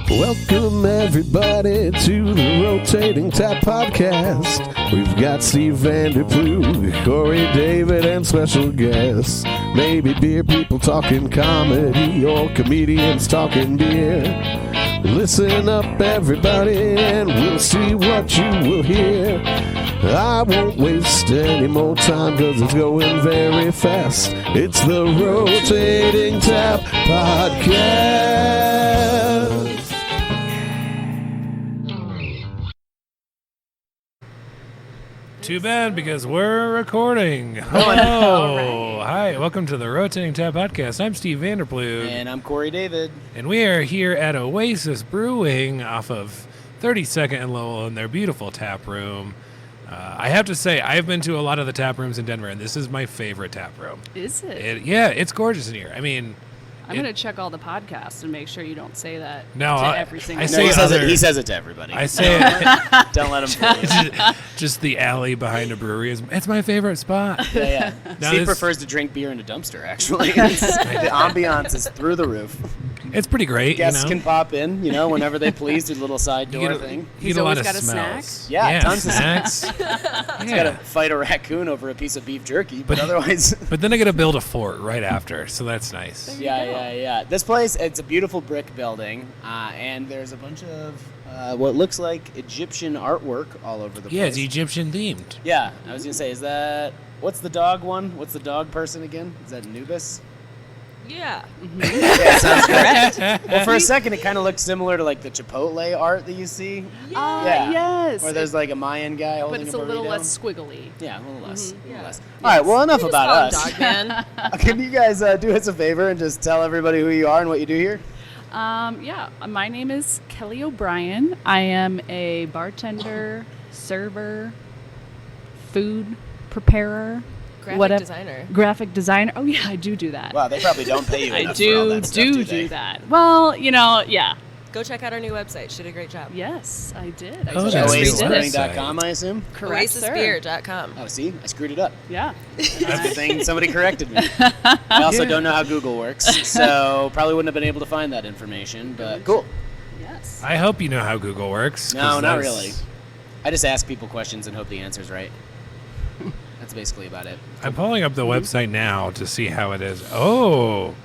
Welcome everybody to the Rotating Tap Podcast. We've got Steve Vanderplug, Korey, David, and special guests. Maybe beer people talking comedy or comedians talking beer. Listen up everybody and we'll see what you will hear. I won't waste any more time cause it's going very fast. It's the Rotating Tap Podcast. Too bad because we're recording. Hello. Hi, welcome to the Rotating Tap Podcast. I'm Steve Vanderplug. And I'm Korey David. And we are here at Oasis Brewing off of 32nd and Lowell in their beautiful tap room. I have to say, I've been to a lot of the tap rooms in Denver, and this is my favorite tap room. Is it? Yeah, it's gorgeous in here. I mean... I'm going to check all the podcasts and make sure you don't say that no, to every single I say he says it to everybody. I say it. Don't let him fool you. Just the alley behind a brewery it's my favorite spot. Yeah. Steve prefers to drink beer in a dumpster, actually. The ambiance is through the roof. It's pretty great. Guests can pop in, whenever they please, through the little side door thing. You get a lot of got smells. Yeah, tons of snacks. He's got to fight a raccoon over a piece of beef jerky, but otherwise... But then I got to build a fort right after, so that's nice. Yeah. This place, it's a beautiful brick building, and there's a bunch of what looks like Egyptian artwork all over the place. Yeah, it's Egyptian themed. Yeah, I was going to say, is that... What's the dog one? What's the dog person again? Is that Anubis? Yeah. Yeah, sounds correct. Well, for a second, it kind of looks similar to like the Chipotle art that you see. Yeah. Yes. Or there's like a Mayan guy holding but it's a burrito. a little less squiggly. Yeah, a little less. A little less. Yes. All right, well, enough about us. Dog man. Can you guys do us a favor and just tell everybody who you are and what you do here? My name is Kelly O'Brien. I am a bartender, server, food preparer. Graphic designer. Oh, yeah, I do that. Wow, they probably don't pay you enough I for all that stuff, do that. Well, yeah. Go check out our new website. She did a great job. Yes, I did. OasisBrewing.com, I assume? Correct, sir. OasisBeer.com. Oh, see? I screwed it up. Yeah. That's the thing. Somebody corrected me. I also don't know how Google works, so probably wouldn't have been able to find that information, but cool. Yes. I hope you know how Google works. No, not really. I just ask people questions and hope the answer's right. That's basically about it. I'm pulling up the website now to see how it is. Oh.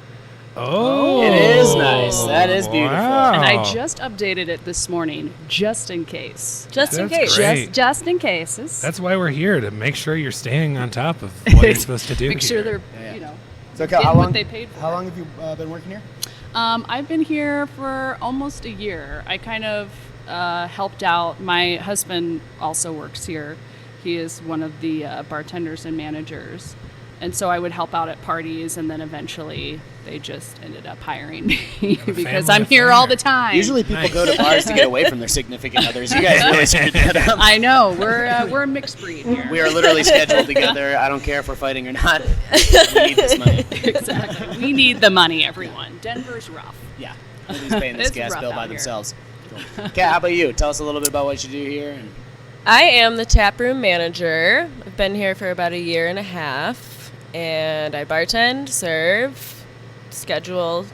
It is nice. That is beautiful. Wow. And I just updated it this morning, just in case. Just in case. Just in case. That's why we're here, to make sure you're staying on top of what you're supposed to do. Make sure they're, So, getting what they paid for. How long have you been working here? I've been here for almost a year. I kind of helped out. My husband also works here. He is one of the bartenders and managers. And so I would help out at parties, and then eventually they just ended up hiring me because I'm here all the time. Usually people go to bars to get away from their significant others. You guys really screwed that up. I know. We're a mixed breed here. We are literally scheduled together. I don't care if we're fighting or not. We need this money. Exactly. We need the money, everyone. Denver's rough. Yeah. Nobody's paying this It's gas rough bill by out here. themselves. Cool. Kat, how about you? Tell us a little bit about what you do here. I am the taproom manager. I've been here for about a year and a half, and I bartend, serve, schedule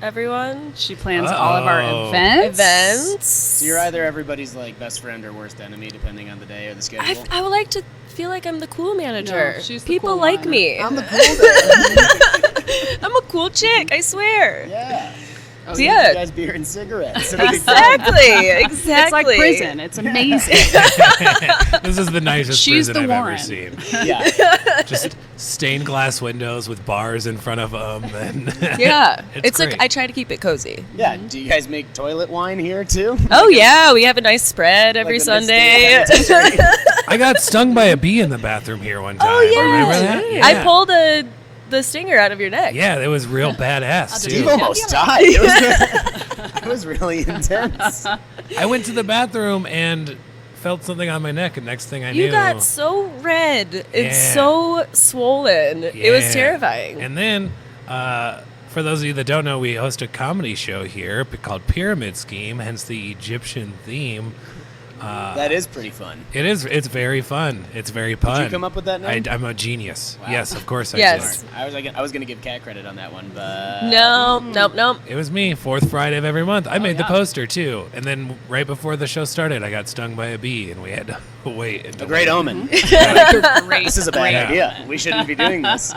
everyone. She plans all of our events. So you're either everybody's like best friend or worst enemy, depending on the day or the schedule. I would like to feel like I'm the cool manager. No, she's the People cool like one. me. I'm the cool guy. I'm a cool chick, I swear. Yeah. So yeah. You guys beer and cigarettes. Exactly. It's like prison. It's amazing. This is the nicest She's prison the I've Warren. ever seen. Yeah. Just stained glass windows with bars in front of them. And Yeah. It's great. like I try to keep it cozy. Yeah. Do you guys make toilet wine here too? Oh yeah, we have a nice spread every Like the Sunday. Misty I got stung by a bee in the bathroom here one time. Oh yeah. Remember that? Yeah. I pulled the stinger out of your neck. Yeah, it was real badass, Steve too. almost died. It was really intense. I went to the bathroom and felt something on my neck, and next thing I knew... You got so red. It's Yeah. so swollen. It was Yeah. terrifying. And then, for those of you that don't know, we host a comedy show here called Pyramid Scheme, hence the Egyptian theme. That is pretty fun. It is. It's very fun. It's very fun. Did you come up with that name? I'm a genius. Wow. Yes, of course I Yes. did. I was gonna give Kat credit on that one, but Nope. It was me, fourth Friday of every month. I made the yeah. poster too. And then right before the show started, I got stung by a bee, and we had to wait. a great omen. Great. This is a bad Yeah. idea. We shouldn't be doing this.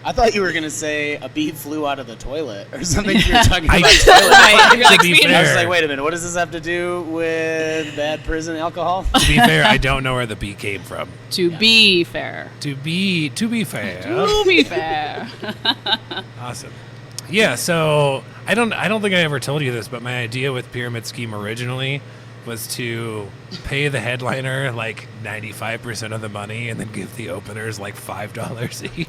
I thought you were gonna say a bee flew out of the toilet or something. You were talking about toilet. To be I was fair, like, wait a minute, what does this have to do with bad prison alcohol? to be fair, I don't know where the bee came from. To be fair. To be fair. To be fair. Awesome. Yeah, so I don't think I ever told you this, but my idea with Pyramid Scheme originally was to pay the headliner like 95% of the money and then give the openers like $5 each.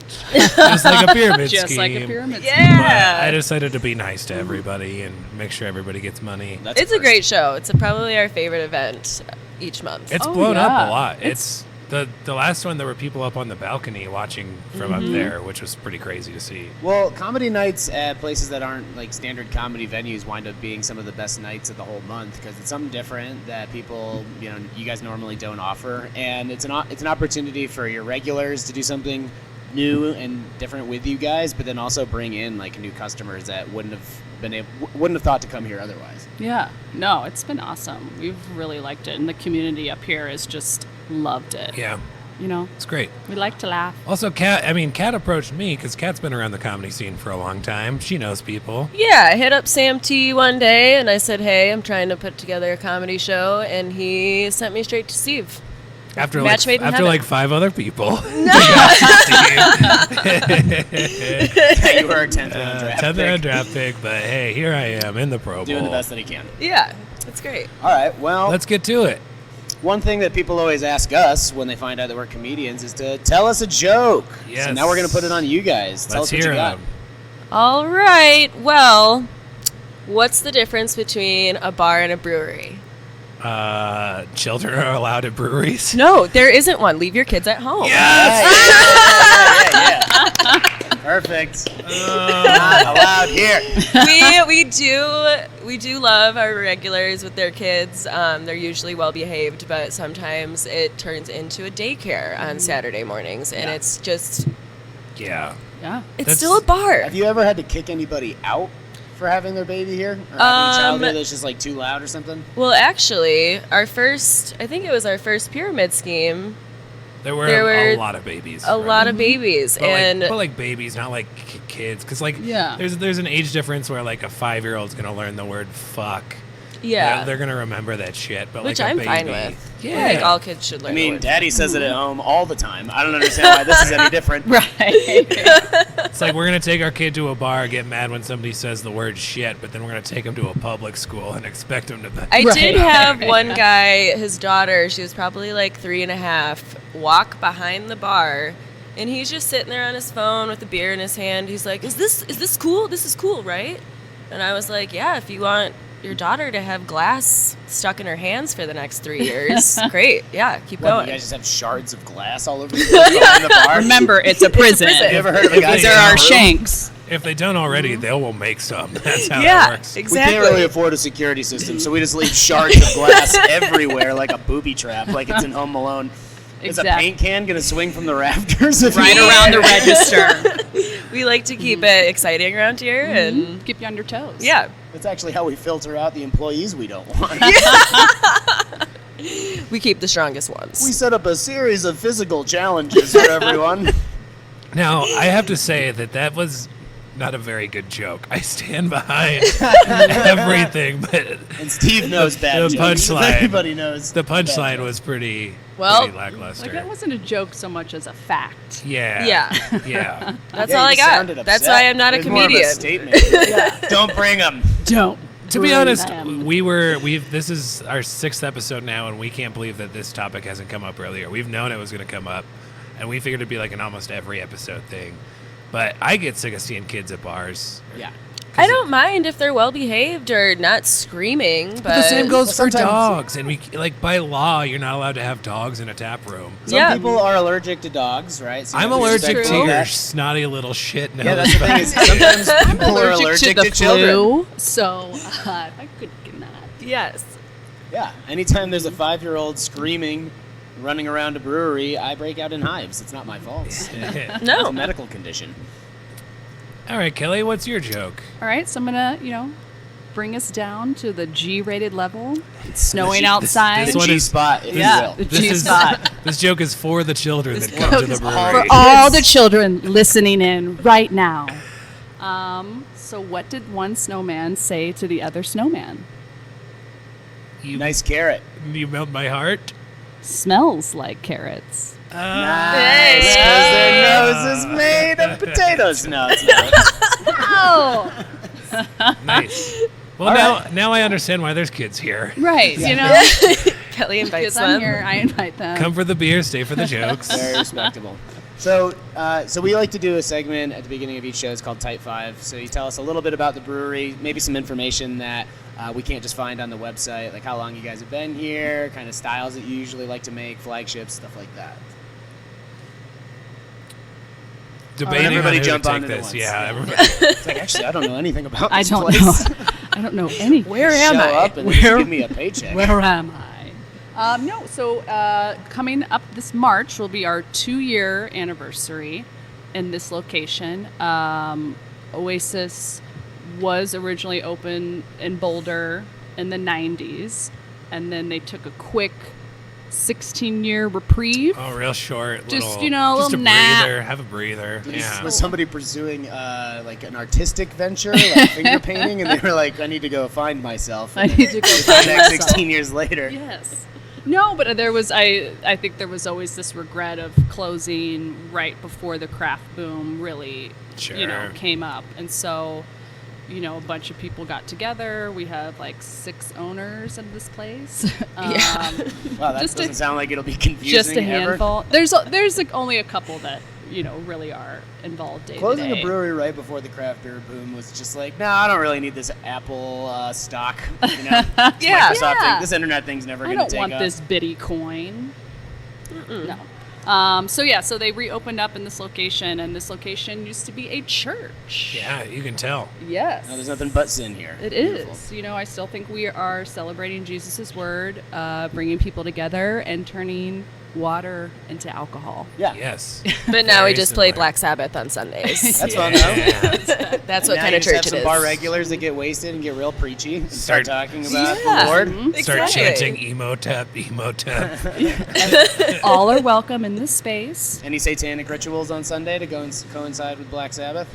Just like a pyramid scheme. Just like a pyramid. Yeah. But I decided to be nice to everybody and make sure everybody gets money. That's It's a great show. It's probably our favorite event each month. It's Oh, blown yeah. up a lot. It's the last one, there were people up on the balcony watching from up there, which was pretty crazy to see. Well, comedy nights at places that aren't like standard comedy venues wind up being some of the best nights of the whole month because it's something different that people, you guys normally don't offer, and it's an opportunity for your regulars to do something new and different with you guys, but then also bring in like new customers that wouldn't have thought to come here otherwise. Yeah. No, it's been awesome. We've really liked it, and the community up here has just loved it. Yeah, it's great. We like to laugh. Also, Kat approached me because Kat's been around the comedy scene for a long time. She knows people. Yeah, I hit up Sam T one day and I said, hey, I'm trying to put together a comedy show, and he sent me straight to Steve. After Match made in heaven. like 5 other people. You were our 10th round draft 10th pick. round draft pick, but hey, here I am in the Pro Bowl. Doing the best that he can. Yeah, it's great. All right, well, Let's get to it. one thing that people always ask us when they find out that we're comedians is to tell us a joke. Yes. So now we're going to put it on you guys. Tell Let's us what hear you got. them. All right. Well, what's the difference between a bar and a brewery? Children are allowed at breweries. No, there isn't one. Leave your kids at home. Yeah. Perfect. Not allowed here. we do love our regulars with their kids. They're usually well behaved, but sometimes it turns into a daycare on Saturday mornings, and Yeah. it's just Yeah. Yeah. it's That's- still a bar. Have you ever had to kick anybody out for having their baby here? Or having a child here that's just like too loud or something? Well, actually, I think it was our first pyramid scheme. There were There a were lot of babies. A right? lot of babies, But and like babies, not like kids. Because like Yeah. there's an age difference where like a 5-year-old's gonna learn the word fuck. yeah, They're gonna remember that shit. But which like a I'm baby, fine with. Yeah. Like all kids should learn. I the mean, word. Daddy says it at home all the time. I don't understand why this is any different. Right. It's like we're gonna take our kid to a bar, get mad when somebody says the word shit, but then we're gonna take him to a public school and expect him to. I Right. did have one guy, his daughter, she was probably like 3.5, walk behind the bar, and he's just sitting there on his phone with a beer in his hand. He's like, "Is this cool? This is cool, right?" And I was like, "Yeah, if you want your daughter to have glass stuck in her hands for the next 3 years, great. Yeah, keep What, going." you guys just have shards of glass all over the place behind the bar? Remember, it's a prison. prison. Have you ever heard of a guy There in a are room? shanks. If they don't already, they will make some. That's how Yeah, that works. We exactly. can't really afford a security system, so we just leave shards of glass everywhere like a booby trap, like it's in Home Alone. Is a Exactly. paint can going to swing from the rafters? If Right you- around the register. We like to keep it exciting around here, and Keep you on your toes. yeah, That's actually how we filter out the employees we don't want. we keep the strongest ones. We set up a series of physical challenges for everyone. Now, I have to say that was not a very good joke. I stand behind everything, but And Steve knows bad The jokes. punchline. Everybody knows. the bad punchline jokes. was pretty lackluster. Like, that wasn't a joke so much as a fact. Yeah. Yeah. Yeah. That's Yeah, all you I got. sounded That's upset. why I'm not a It was more of comedian. statement. Don't bring them. Don't. To be bring honest, them. this is our 6th episode now, and we can't believe that this topic hasn't come up earlier. We've known it was going to come up, and we figured it'd be like an almost every episode thing. But I get sick of seeing kids at bars. Yeah. I don't mind if they're well behaved or not screaming, but But the same goes for sometimes- dogs, and we like by law you're not allowed to have dogs in a tap room. Some Yeah. people are allergic to dogs, right? So you I'm have to allergic respect to your that. snotty little shit nose. Yeah, that's the thing. Is sometimes people are allergic to the to children. flu, so if I could get that. yes. Yeah. Anytime there's a 5-year-old screaming, running around a brewery, I break out in hives. It's not my fault. It's No. a medical condition. All right, Kelly, what's your joke? All right, so I'm gonna, bring us down to the G-rated level. It's snowing outside. this The one G is- spot, if yeah, you will. the G-spot. This joke is for the children that come to the brewery. For all the children listening in right now. So what did one snowman say to the other snowman? Nice carrot. You melt my heart. Smells like carrots. Nice. 'Cause their nose is made of potatoes. No, it's not. Oh, Nice. Well, All now I understand why there's kids here. right. Kelly invites Because I'm them. here, I invite them. Come for the beer, stay for the jokes. Very respectable. So we like to do a segment at the beginning of each show. It's called Type 5. So you tell us a little bit about the brewery, maybe some information that we can't just find on the website, like how long you guys have been here, kind of styles that you usually like to make, flagships, stuff like that. Debating everybody on who jump to on take it at this. once. Yeah, Yeah. everybody. It's like, actually, I don't know anything about I this don't place. know. I don't know anything. Where am Show I? up and just give me a paycheck. Where am I? No, so coming up this March will be our 2-year anniversary in this location. Oasis was originally open in Boulder in the 90s, and then they took a quick 16-year reprieve. Oh, real short. Just, little, a just little a nap. breather. Have a breather. Yeah. Was somebody pursuing like an artistic venture, like finger painting, and they were like, "I need to go find myself." I need to go find find next myself. 16 years later. Yes. No, but there was I think there was always this regret of closing right before the craft boom really Sure. came up. And so, a bunch of people got together. We have like 6 owners of this place. Yeah. Wow, that Just doesn't a- sound like it'll be confusing. Just a ever. handful. There's like only a couple that, really are involved day to Closing day. a brewery right before the craft beer boom was just like, no, I don't really need this Apple stock. It's Yeah. Microsoft Yeah. thing. This internet thing's never I going to don't take want off. this bitty coin. No. So they reopened up in this location, and this location used to be a church. Yeah, you can tell. Yes. No, there's nothing but sin here. It Beautiful. is. I still think we are celebrating Jesus' word, bringing people together, and turning water into alcohol. Yeah. Yes. But now we Very just play similar. Black Sabbath on Sundays. That's fun, though. Yeah. That's And what now kind you of just church have it some is. bar regulars that get wasted and get real preachy and start Start- talking about Yeah. the Lord. Start Exactly. chanting emo tap. All are welcome in this space. Any satanic rituals on Sunday to coincide with Black Sabbath?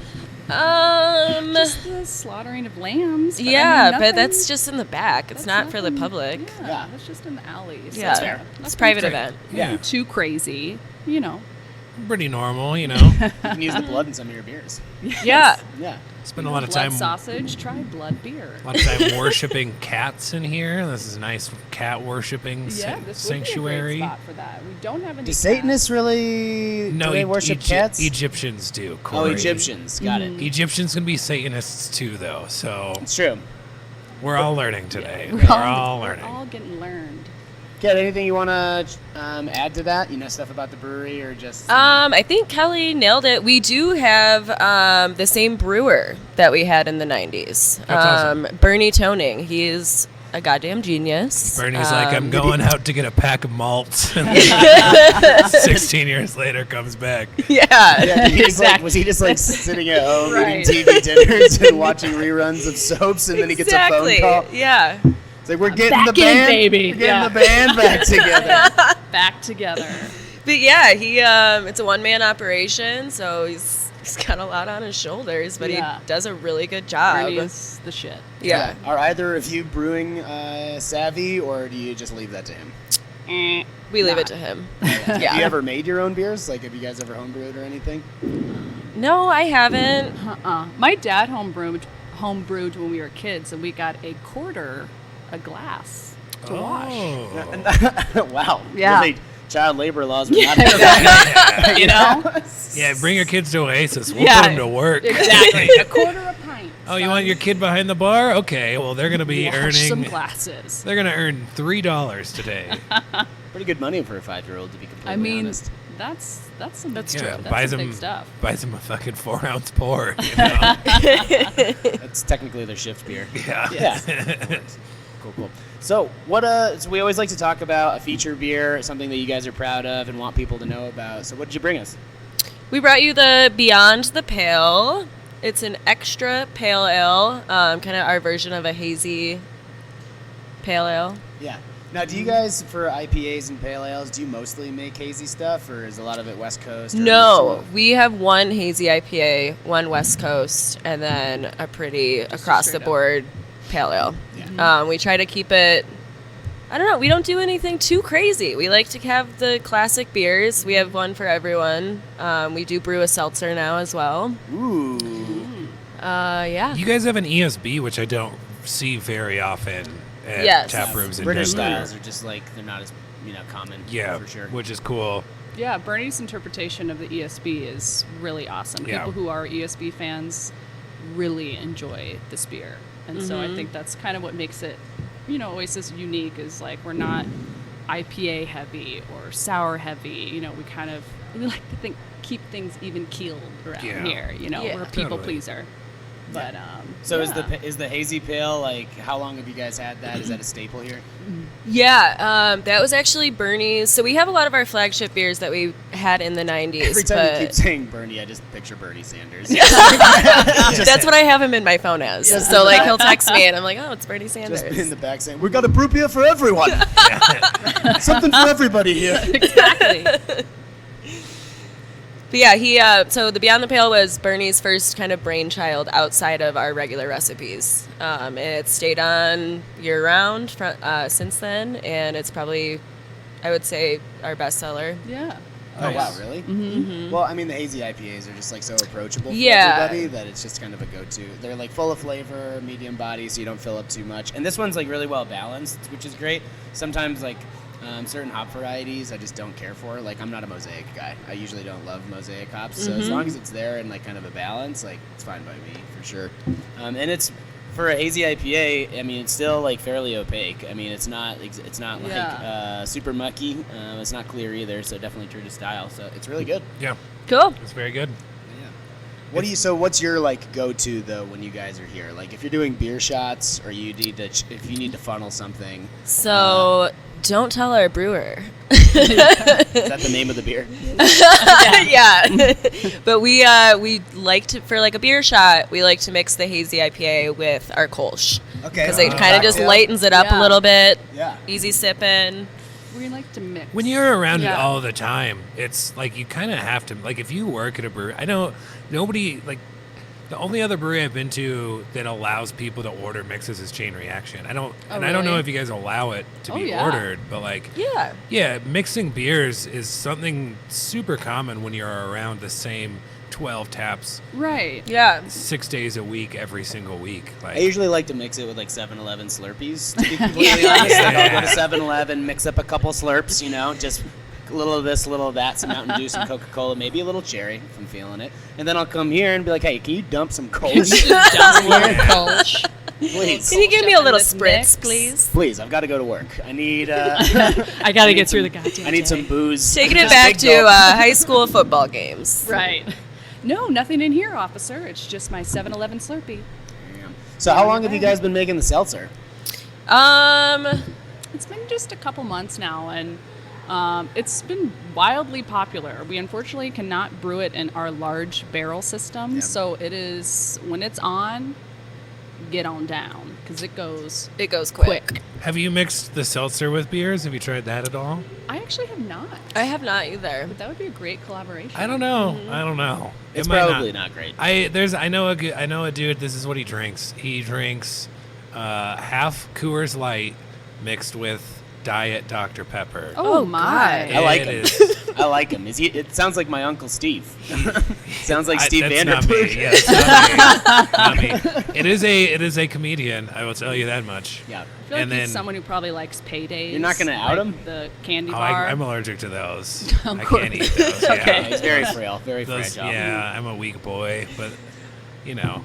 Just the slaughtering of lambs. But Yeah, nothing- but that's just in the back. It's that's not for the nothing- public. Yeah. That's just in the alleys. Yeah, fair. it's a private Great. event. Yeah. Too crazy, Pretty normal, You can use the blood in some of your beers. Yeah. Yeah. Spend a lot of blood time. sausage. Try blood beer. A lot of time worshiping cats in here. This is a nice cat worshiping Yeah, this would be a great sanctuary. spot for that. We don't have any. Do Satanists really No, do they worship cats? Egyptians do. Oh, Korey. Egyptians. Got it. Egyptians can be Satanists too, though. So It's true. we're all learning today. We're We're all We're learning. all getting learned. Kat, anything you want to add to that? Stuff about the brewery or just... I think Kelly nailed it. We do have the same brewer that we had in the 90s. That's awesome. Bernie Toning. He's a goddamn genius. Bernie's like, I'm going out to get a pack of malts. 16 years later, comes back. Yeah. Yeah, was he just like sitting at home Right. eating TV dinners and watching reruns of soaps, and then he gets a phone Exactly. call? Yeah. It's like, we're getting the Back in, band, baby. We're getting Yeah. the band back together. Back together. But yeah, he it's a one-man operation, so he's got a lot on his shoulders, but Yeah. he does a really good job. Bernie is the shit. Yeah. Are either of you brewing savvy, or do you just leave that to him? We leave Nah. it to him. Have you Yeah. ever made your own beers? Like, have you guys ever homebrewed or anything? No, I haven't. My dad homebrewed when we were kids, and we got a quarter a glass to wash. Oh. Wow. Yeah. Really, child labor laws were not Yeah. You know? Bring your kids to Oasis. We'll Yeah. put them to work. Exactly. A quarter a pint. Oh, you want your kid behind the bar? Okay, well, they're going to be Wash some earning... glasses. They're going to earn $3 today. Pretty good money for a 5-year-old, to be completely I mean, honest. that's some That's Yeah, true. buys some them, big stuff. buys them a fucking 4-ounce pour. You know? That's technically their shift beer. yeah. Yeah. Cool. So so we always like to talk about a feature beer, something that you guys are proud of and want people to know about. So what did you bring us? We brought you the Beyond the Pale. It's an extra pale ale, kind of our version of a hazy pale ale. Yeah. Now, do you guys, for IPAs and pale ales, do you mostly make hazy stuff, or is a lot of it West Coast? Or No, we have one hazy IPA, one West Coast, and then a pretty across-the-board pale ale. Yeah. We try to keep it, I don't know, we don't do anything too crazy. We like to have the classic beers. We have one for everyone. We do brew a seltzer now as well. Ooh. Yeah. You guys have an ESB, which I don't see very often at Yes. tap rooms in British Denver. styles are just like, they're not as, common. Yeah, For sure. which is cool. Yeah, Bernie's interpretation of the ESB is really awesome. Yeah. People who are ESB fans really enjoy this beer. And so I think that's kind of what makes it, Oasis unique is like we're not IPA heavy or sour heavy. We like to keep things even keeled around here. Yeah. We're a people Totally. pleaser. But So yeah. is the hazy pale, like, how long have you guys had that? Is that a staple here? Yeah, that was actually Bernie's. So we have a lot of our flagship beers that we had in the 90s. Every time but you keep saying Bernie, I just picture Bernie Sanders. that's what I have him in my phone as. So, like, he'll text me, and I'm like, oh, it's Bernie Sanders. Just in the back saying, "We got a brew beer for everyone. Something for everybody here." Exactly. But yeah, so the Beyond the Pale was Bernie's first kind of brainchild outside of our regular recipes. And it's stayed on year-round since then, and it's probably, I would say, our bestseller. Yeah. Oh, Nice. wow, really? Mm-hmm. Well, I mean, the hazy IPAs are just, like, so approachable for Yeah. everybody that it's just kind of a go-to. They're, like, full of flavor, medium body, so you don't fill up too much. And this one's, like, really well-balanced, which is great. Sometimes, like, certain hop varieties I just don't care for. Like, I'm not a Mosaic guy. I usually don't love Mosaic hops. So as long as it's there and, like, kind of a balance, like, it's fine by me, for sure. And it's... For a hazy IPA, I mean, it's still like fairly opaque. I mean, it's not like super mucky. It's not clear either, so definitely true to style. So it's really good. Yeah, Cool. it's very good. Yeah. What's your like go-to though when you guys are here? Like if you're doing beer shots or if you need to funnel something. So don't tell our brewer. Is that the name of the beer? Yeah. But we like to, for like a beer shot, we like to mix the hazy IPA with our Kolsch. Okay. Because it kind of just lightens it up a Yeah. little bit. Yeah. Easy sipping. We like to mix. When you're around it Yeah. all the time, it's like you kind of have to. Like if you work at a brewery, I know nobody like. The only other brewery I've been to that allows people to order mixes is Chain Reaction. I don't know really? if you guys allow it to be yeah. ordered, but like Yeah. mixing beers is something super common when you're around the same 12 taps Right. Yeah. 6 days a week, every single week. Like I usually like to mix it with like 7-Eleven Slurpees. To be completely honest, like, I'll go to 7-Eleven, mix up a couple slurps, just a little of this, a little of that, some Mountain Dew, some Coca-Cola, maybe a little cherry if I'm feeling it. And then I'll come here and be like, hey, can you dump some Kolsch? Please. Can you give me a little This spritz, mix. please? Please, I've got to go to work. I need I got to get through the goddamn I need some booze. Taking it Just back big to gulp. high school football games. Right. No, nothing in here, officer. It's just my 7-Eleven Slurpee. Damn. So how long have you guys been making the seltzer? It's been just a couple months now, and it's been wildly popular. We unfortunately cannot brew it in our large barrel system, Yeah. so it is, when it's on, get on down, because it goes quick. have you mixed the seltzer with beers? Have you tried that at all? I actually have not, I have not either. but that would be a great collaboration. I don't know. I don't know. It's It might probably not great. I know a dude. This is what he drinks. He drinks half Coors Light mixed with Diet Dr Pepper. Oh, my. I like It him. is- I like him. It sounds like my Uncle Steve. Sounds like Steve that's not me. Vanderpool. Yeah, that's not me. It is a comedian. I will tell you that much. Yeah. I feel like And he's then- someone who probably likes paydays. You're not gonna out like him? The candy Oh, bar. I'm allergic to those. I course. can't eat those. Okay. He's very frail, very Those, fragile. yeah, I'm a weak boy, but you know.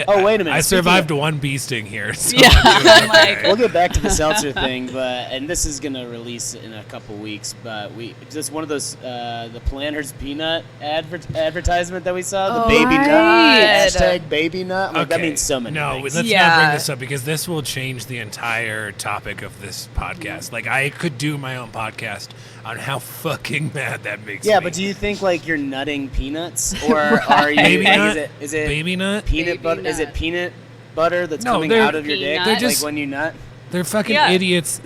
Oh, wait a minute. I Speaking survived of- one bee sting here. So Yeah, I'm doing I'm okay. like- We'll get back to the seltzer thing, and this is gonna release in a couple weeks. But just one of those the Planters peanut advertisement that we saw, the baby nut right. hashtag baby nut. Like, that Okay. means so many No, things. let's not Yeah. bring this up because this will change the entire topic of this podcast. Like, I could do my own podcast on how fucking mad that makes Yeah, me. but do you think like you're nutting peanuts, or are you? Baby like, nut? Is it Baby nut? peanut Baby butter? Is it nut. peanut butter that's No, coming they're- out of your dick? Peanut. They're Like just- when you nut. They're fucking Yeah. idiots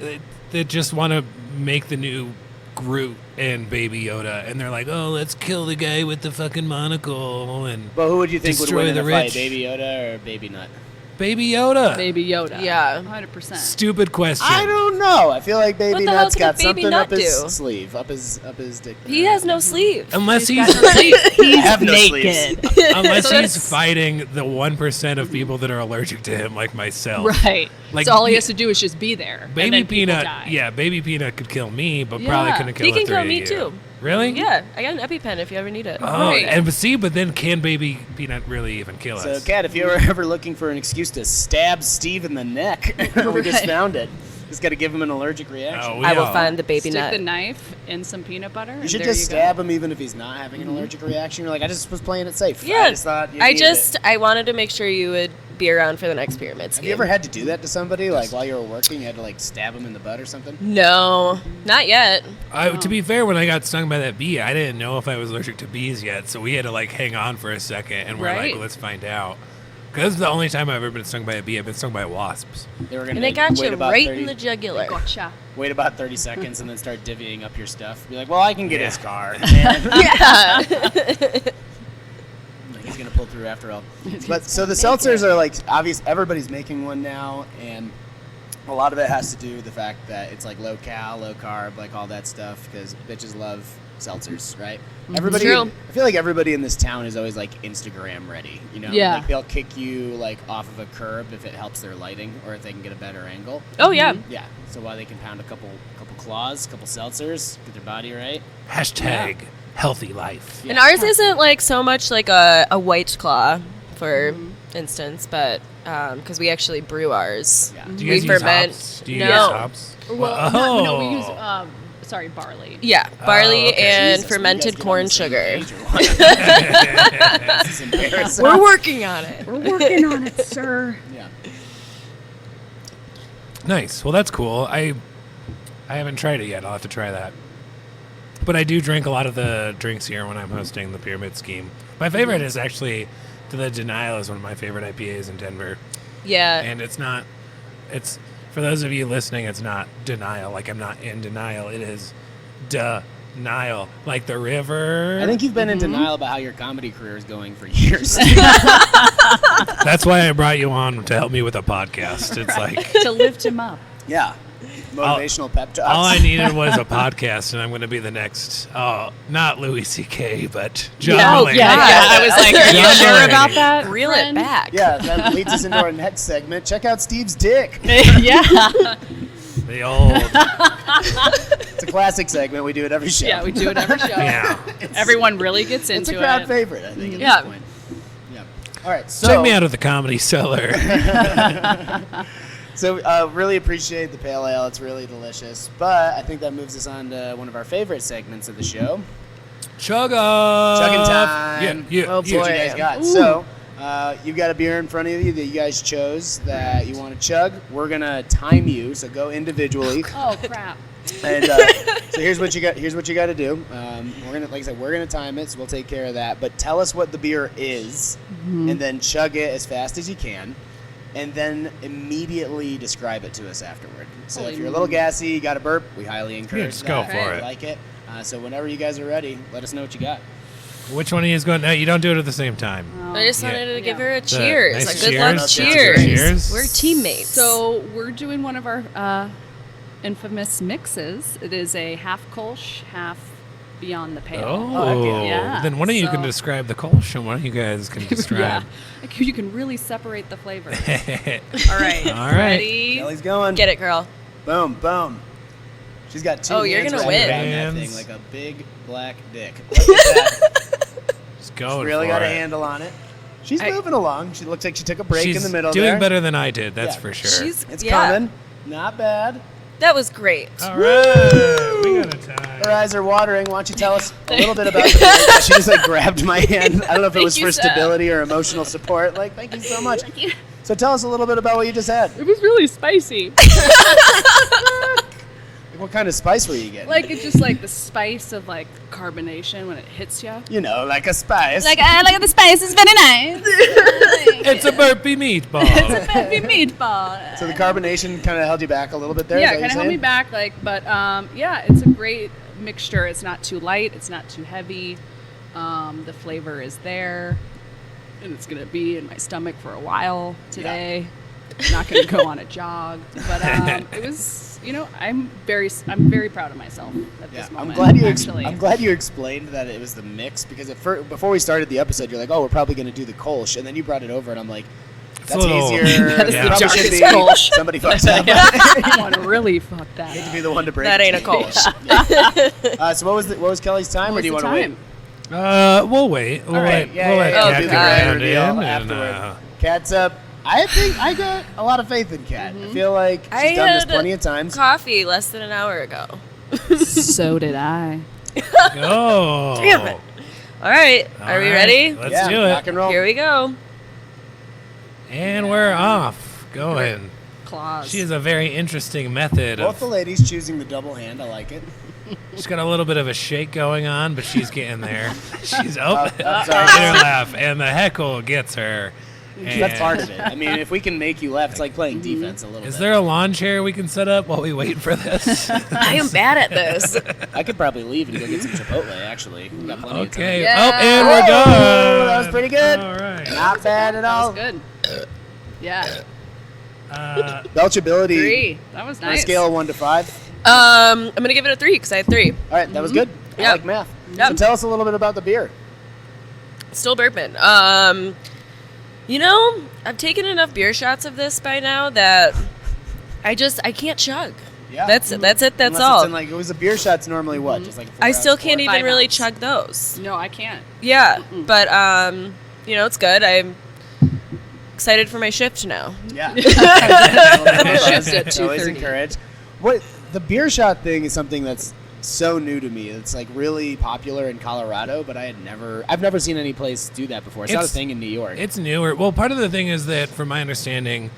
that just want to make the new Groot and Baby Yoda, and they're like, oh, let's kill the guy with the fucking monocle and But who would you think would Destroy win in the a fight, rich. Baby Yoda or Baby Nut? Baby Yoda. Baby Yoda. Yeah. 100%. Stupid question. I don't know. I feel like Baby What the hell Nut's could got Baby something Nut up his do? sleeve, up his dick. He has no sleeve. Unless He's he's got no sleeve. I have no naked. unless So he's that's- fighting the 1% of people that are allergic to him, like myself. Right. Like, so all he y- has to do is just be there. and Baby then people Peanut, die. yeah, Baby Peanut could kill me, but Yeah. probably couldn't kill He the can three kill of me you. too. Really? Yeah, I got an EpiPen if you ever need it. Oh, Right. but then can Baby Peanut really even kill So, us? Kat, if you're ever looking for an excuse to stab Steve in the neck, we just Right. found it. Just got to give him an allergic reaction. Oh, we I will all- find the baby Stick nut. the knife in some peanut butter. You and should there just go. stab him even if he's not having an allergic reaction. You're like, I just was playing it safe. Yeah, I just thought you needed it. I wanted to make sure you would be around for the next pyramid Have scheme. you ever had to do that to somebody? Like while you were working, you had to like stab him in the butt or something? No, not yet. To be fair, when I got stung by that bee, I didn't know if I was allergic to bees yet, so we had to like hang on for a second, and we're Right. like, let's find out. Because this is the only time I've ever been stung by a bee. I've been stung by wasps. They were gonna And they got wait you about right 30 in the jugular. Gotcha. Wait about 30 seconds and then start divvying up your stuff. Be like, well, I can get his Yeah. car. Man. Yeah. Like, he's gonna pull through after all. But so the seltzers are like obvious. Everybody's making one now, and a lot of it has to do with the fact that it's like low cal, low carb, like all that stuff. Because bitches love seltzers, right? Everybody. True. I feel like everybody in this town is always like Instagram ready. You know, Yeah. like they'll kick you like off of a curb if it helps their lighting or if they can get a better angle. Oh yeah. Yeah. So while they can pound a couple claws, couple seltzers, get their body right. Hashtag healthy life. And ours isn't like so much like a white claw, for instance, but because we actually brew ours. Yeah. Do you We guys use ferment. hops? Do you No. use hops? Well, Oh. no, we use barley. Yeah, barley okay. and Jesus, you fermented guys get on corn the same sugar. page or what? This is embarrassing. We're working on it. We're working on it, sir. Yeah. Nice. Well, that's cool. I haven't tried it yet. I'll have to try that. But I do drink a lot of the drinks here when I'm hosting the Pyramid Scheme. My favorite is actually the Denial is one of my favorite IPAs in Denver. Yeah. And it's for those of you listening, it's not denial. Like I'm not in denial. It is denial. Like the river. I think you've been in denial about how your comedy career is going for years. That's why I brought you on to help me with a podcast. It's like To lift him up. yeah. Motivational pep talks. all I needed was a podcast, and I'm going to be the next. Oh, not Louis C.K., but John Mulaney. Yeah, I was like, are you John sure Mulaney. about that? Reel friend? it back. Yeah, that leads us into our next segment. Check out Steve's dick. Yeah. The old. It's a classic segment. We do it every show. Yeah, we do it every show. Yeah. Everyone really gets It's into a crowd it. favorite, I think, at Yeah. this point. Yeah. All right. So, Check me out at the Comedy Cellar. So, really appreciate the pale ale. It's really delicious. But I think that moves us on to one of our favorite segments of the show. Chug up. Chugging time. Yeah. Oh, See what boy. you guys got. So, you've got a beer in front of you that you guys chose that you want to chug. We're going to time you, so go individually. Oh crap. And so here's what you got. Here's what you got to do. We're gonna, like I said, we're gonna time it, so we'll take care of that. But tell us what the beer is, and then chug it as fast as you can, and then immediately describe it to us afterward. So Holy if you're a little gassy, you got a burp, we highly encourage just go that. for We it. like it. So whenever you guys are ready, let us know what you got. Which one of you is going? No, you don't do it at the same time. I just Yeah. wanted to give Yeah. her a cheers. nice Like, good luck, cheers. cheers. Cheers. We're teammates. So we're doing one of our infamous mixes. It is a half Kolsch, half Beyond the Pale. Oh, Yeah, then one of you can so- describe the Kolsch, and one of you guys can Yeah, describe. Like, you can really separate the flavors. All All right, right. ready? Kelly's going. Get it, girl. Boom, boom. She's got two Oh, you're hands gonna wrapped win. around that Hands. thing like a big black dick. Look at that. Just going Really for got a it. handle on it. She's moving along. She looks like she took a break in the middle She's doing there. better than I did, that's Yeah. for sure. It's coming. Not bad. That was great. All right. We got a tie. Her eyes are watering. Why don't you tell us a little bit about the beer? She just grabbed my hand. I don't know if it was for stability or emotional support. Thank you so much. Thank you. So tell us a little bit about what you just had. It was really spicy. What kind of spice were you getting? It's just the spice of carbonation when it hits you. Like a spice. Look at the spice. It's very nice. It's a burpee meatball. It's a heavy meatball. So the carbonation kind of held you back a little bit there? Yeah, is that kind what of you're held me saying? back. But it's a great mixture. It's not too light. It's not too heavy. The flavor is there, and it's gonna be in my stomach for a while today. I'm not gonna go on a jog, but it was. I'm very proud of myself at this moment. I'm glad you explained that it was the mix because before we started the episode, you're like, "Oh, we're probably going to do the Kolsch," and then you brought it over, and I'm like, "That's easier." That is It the probably should darkest be Kolsch. somebody fucks up. You want to really fuck that Hate to up. be the one to break. That ain't a it. Kolsch. So what was Kelly's time, or do you want to wait? We'll wait. We'll let Kat do the come grand around reveal in. afterward. Kat's up. I think I got a lot of faith in Kat. I feel like she's done this plenty of times. Coffee less than an hour ago. So did I. Go. Damn it. All right. Are we ready? Let's do rock it. and roll. Here we go. And we're off. Going. Claws. She has a very interesting method. Both the ladies choosing the double hand. I like it. She's got a little bit of a shake going on, but she's getting there. She's open. I'm Get sorry. her laugh, and the heckle gets her. That's part of it. I mean, if we can make you laugh, it's like playing defense a little bit. Is there a lawn chair we can set up while we wait for this? I am bad at this. I could probably leave and go get some Chipotle, actually. We got plenty Okay. of time. Oh, and we're Oh, done. that was pretty good. All right. Not bad at That all. was good. Yeah. Belchability 3. That was on a nice. scale of 1 to 5. I'm going to give it a 3 because I had 3. All right, that was good. I Yep. like math. Yep. So tell us a little bit about the beer. Still bourbon. I've taken enough beer shots of this by now that I can't chug. Yeah. That's it. That's Unless all. It's in it was a beer shot's normally what? Just like a 4 I still ounce can't pour? even 5 really ounce. chug those. No, I can't. Yeah, but it's good. I'm excited for my shift now. Yeah. Shift at Always 2:30. encouraged. What the beer shot thing is something that's so new to me. It's really popular in Colorado, but I've never seen any place do that before. It's not a thing in New York. It's newer. Well, part of the thing is that, from my understanding,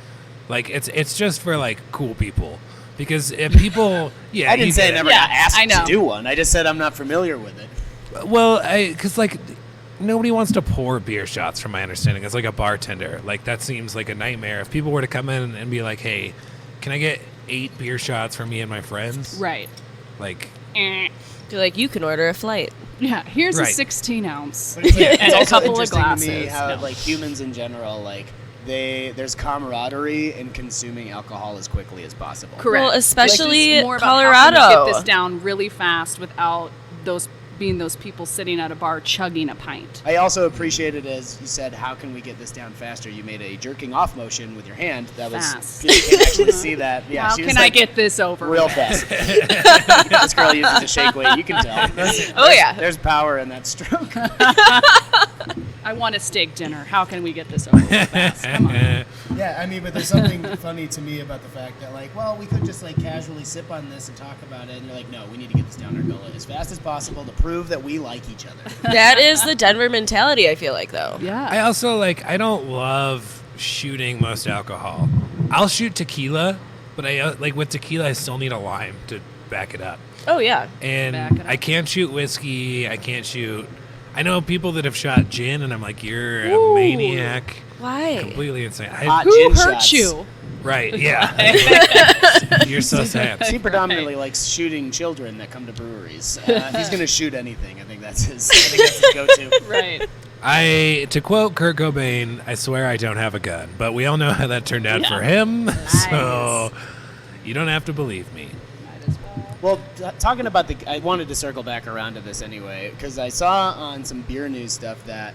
it's just for cool people. Because if people, yeah, I didn't say I never got asked I know. to do one. I just said I'm not familiar with it. Well, because nobody wants to pour beer shots. From my understanding, as a bartender, that seems like a nightmare. If people were to come in and be like, "Hey, can I get 8 beer shots for me and my friends?" Right. You're like, you can order a flight. Yeah, here's Right. a 16 ounce But it's and a also couple of interesting glasses. to me how No. humans in general there's camaraderie in consuming alcohol as quickly as possible. Correct. Well, especially It's more about how can we Colorado. get this down really fast without those people sitting at a bar chugging a pint. I also appreciated, as you said, how can we get this down faster? You made a jerking off motion with your hand. That was Fast. you can actually see that. Yeah, How she can was I get this over real with? fast? This girl uses a shake weight. You can tell. Oh, yeah. There's power in that stroke. I want a steak dinner. How can we get this over with fast? Come on. Yeah, I mean, but there's something funny to me about the fact that, we could just casually sip on this and talk about it. And you're like, no, we need to get this down our gullet as fast as possible to prove that we like each other. That is the Denver mentality, I feel like, though. Yeah. I also I don't love shooting most alcohol. I'll shoot tequila, but I with tequila I still need a lime to back it up. Oh, yeah. Back it And up. I can't shoot whiskey. I can't shoot. I know people that have shot gin, and I'm like, you're Ooh. a maniac, Why? completely insane. Hot Who gin hurt shots. you? Right? Yeah. You're so sad. He predominantly likes shooting children that come to breweries. If he's going to shoot anything, I think that's his go-to. Right. To quote Kurt Cobain, I swear I don't have a gun, but we all know how that turned out for him. So you don't have to believe me. Might as well. Well, talking about I wanted to circle back around to this anyway, because I saw on some beer news stuff that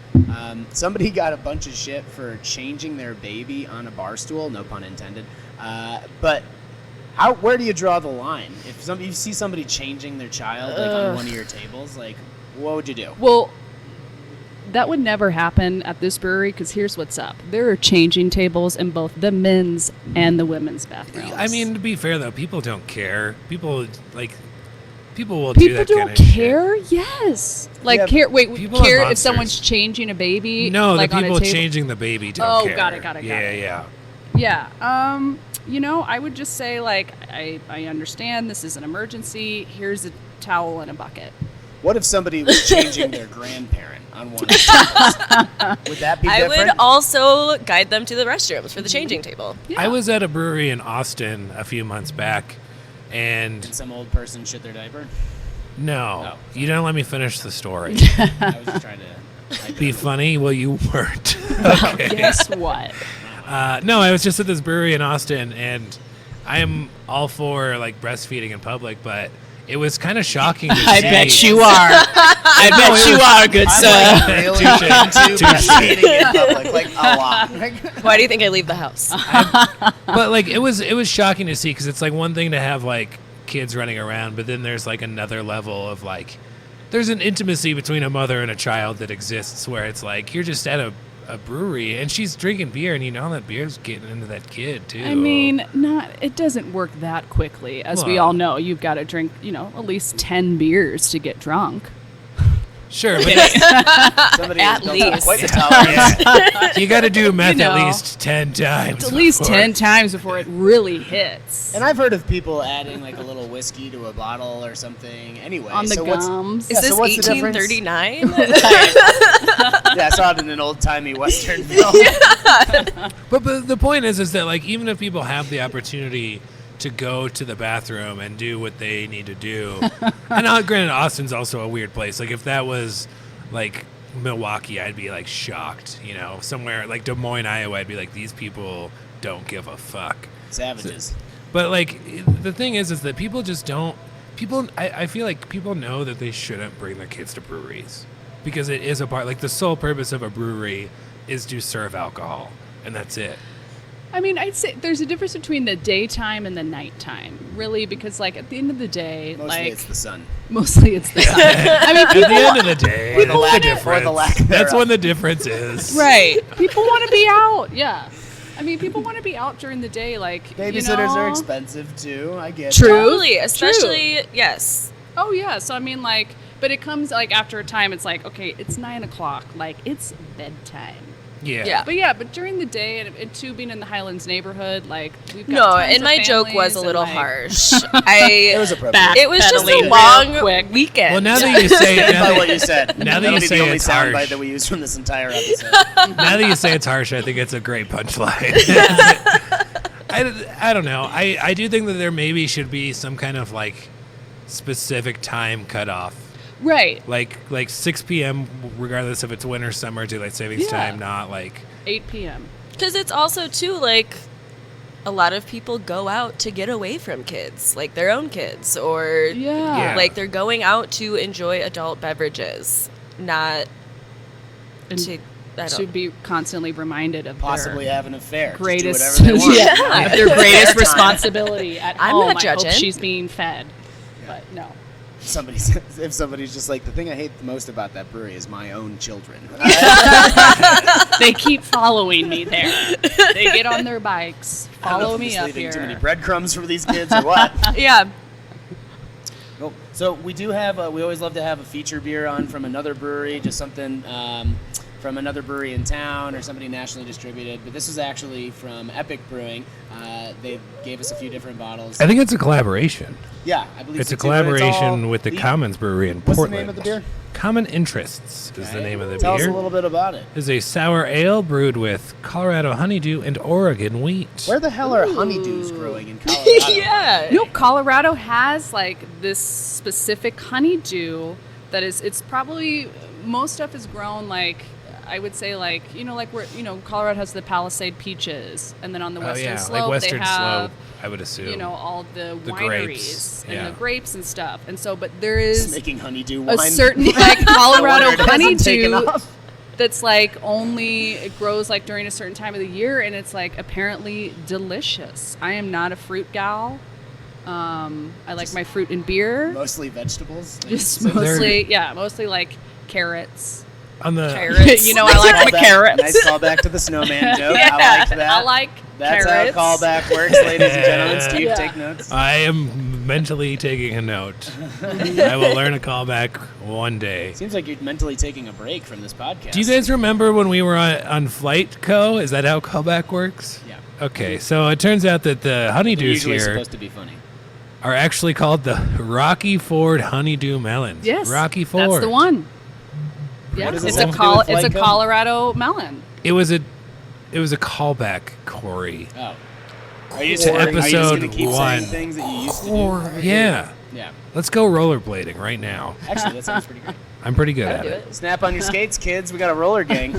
somebody got a bunch of shit for changing their baby on a bar stool, no pun intended. But where do you draw the line? If you see somebody changing their child on one of your tables, what would you do? Well, that would never happen at this brewery because here's what's up. There are changing tables in both the men's and the women's bathrooms. I mean, to be fair though, people don't care. People will People do that don't kind of shit. care. Yes, like Yeah, care. Wait, people are care if monsters. someone's changing a baby. No, like the people on a table? changing the baby don't care. Got it. Yeah. Yeah. You know, I would just say like I understand this is an emergency. Here's a towel and a bucket. What if somebody was changing their grandparent on one of the tables? Would that be I different? would also guide them to the restrooms for the changing table. Yeah. I was at a brewery in Austin a few months back, and Did some old person shit their diaper? no, Oh. you don't let me finish the story. I was just trying to... Be funny? Well, you weren't. Guess what? No, I was just at this brewery in Austin, and I am all for like breastfeeding in public, but it was kind of shocking to see. I bet you are. I bet you are, good I'm sir. like really Touche. into breastfeeding in public, like a lot. Why do you think I leave the house? But like it was shocking to see because it's like one thing to have like kids running around, but then there's like another level of like there's an intimacy between a mother and a child that exists where it's like you're just at a brewery and she's drinking beer and you know that beer's getting into that kid too. I mean, it doesn't work that quickly. As we Well. all know, you've got to drink, at least 10 beers to get drunk. sure, but Somebody At has built up least. quite the tolerance. you got to do meth know. at least 10 times. It's at least before- 10 times before it really hits. And I've heard of people adding like a little whiskey to a bottle or something. Anyway, On the so what's, gums. Yeah, Is this so what's the difference? 1839? Yeah, I saw it in an old timey Western film. But the point is that like even if people have the opportunity to go to the bathroom and do what they need to do, and granted, Austin's also a weird place. Like if that was like Milwaukee, I'd be like shocked. Somewhere like Des Moines, Iowa, I'd be like, these people don't give a fuck. Savages. But like the thing is that people just don't. I feel like people know that they shouldn't bring their kids to breweries because it is a part. Like the sole purpose of a brewery is to serve alcohol, and that's it. I mean, I'd say there's a difference between the daytime and the nighttime, really, because like at the end of the day, Mostly it's the sun. mostly it's the sun. I mean, At the end of the day, Or the that's lack- the or the difference. lack That's thereof. when the difference is. right. People want to be out. Yeah. I mean, people want to be out during the day, like Babysitters are know? expensive too. I get True. Totally, especially, yes. Oh yeah. So I mean, like, but it comes like after a time. It's like, okay, it's 9:00. Like it's bedtime. Yeah. Yeah. But during the day and too being in the Highlands neighborhood, like we've got No, tons and of my joke families was a and, little like, harsh. It was appropriate. It was just a Backpedaling long real quick. weekend. Well, now that you say Stand by now what that, you said. now that That'll you be say the only it's soundbite harsh. that we use from this entire episode. now that you say it's harsh, I think it's a great punchline. I don't know. I do think that there maybe should be some kind of like specific time cutoff. Right. Like 6 p.m. regardless if it's winter, summer, daylight savings Yeah. time, not like 8 p.m. Because it's also, too, like, a lot of people go out to get away from kids, like their own kids, or Yeah. like they're going out to enjoy adult beverages, not And to, I to don't be constantly reminded of Possibly their have an affair. greatest, Just do whatever they want. Yeah. of their greatest Time. responsibility at I'm home. not I judging. hope she's being fed, but no. Somebody says, if somebody's just like, the thing I hate the most about that brewery is my own children. They keep following me there. They get on their bikes, I don't know follow if I'm me just up leaving here. too many breadcrumbs for these kids or what. Yeah. Cool. So we do have, we always love to have a feature beer on from another brewery, just something from another brewery in town or somebody nationally distributed. But this was actually from Epic Brewing. They gave us a few different bottles. I think it's a collaboration. Yeah, I believe It's so a too, but it's collaboration all with the wheat. Commons Brewery in What's the Portland. name of the beer? Common Interests is the Okay. name of the Tell us beer. a little bit about it. Is a sour ale brewed with Colorado honeydew and Oregon wheat. Where the hell are honeydews growing in Colorado? Yeah. No, Colorado has like this specific honeydew that is. It's probably most stuff is grown like I would say like like where Colorado has the Palisade peaches, and then on the western slope like Western they have Slope, I would assume. all the The wineries grapes, and yeah. the grapes and stuff. And so, but there Just is making honeydew wine. a certain like Colorado It hasn't taken honeydew off. that's like it grows like during a certain time of the year, and it's like apparently delicious. I am not a fruit gal. I like my fruit and beer. Mostly vegetables. Just So they're- mostly like carrots. On the Carrots. You know, I like my carrots. Nice callback to the snowman joke. Yeah. I like that. I like That's carrots. how callback works, ladies and gentlemen. Steve, take notes. I am mentally taking a note. I will learn a callback one day. Seems like you're mentally taking a break from this podcast. Do you guys remember when we were on Flight Co? Is that how callback works? Yeah. Okay, so it turns out that the They're honeydews usually here supposed to be funny. are actually called the Rocky Ford Honeydew Melons. Yes, Rocky Ford. That's the one. Yeah, does it's this a have to do with it's a Flyco? Colorado melon. It was a callback, Korey. Oh. Are you To just going episode to keep 1. saying things that you used to do? Yeah. Yeah. Let's go rollerblading right now. Actually, that sounds pretty great. I'm pretty good I'd at do it. it. Snap on your skates, kids. We got a roller gang.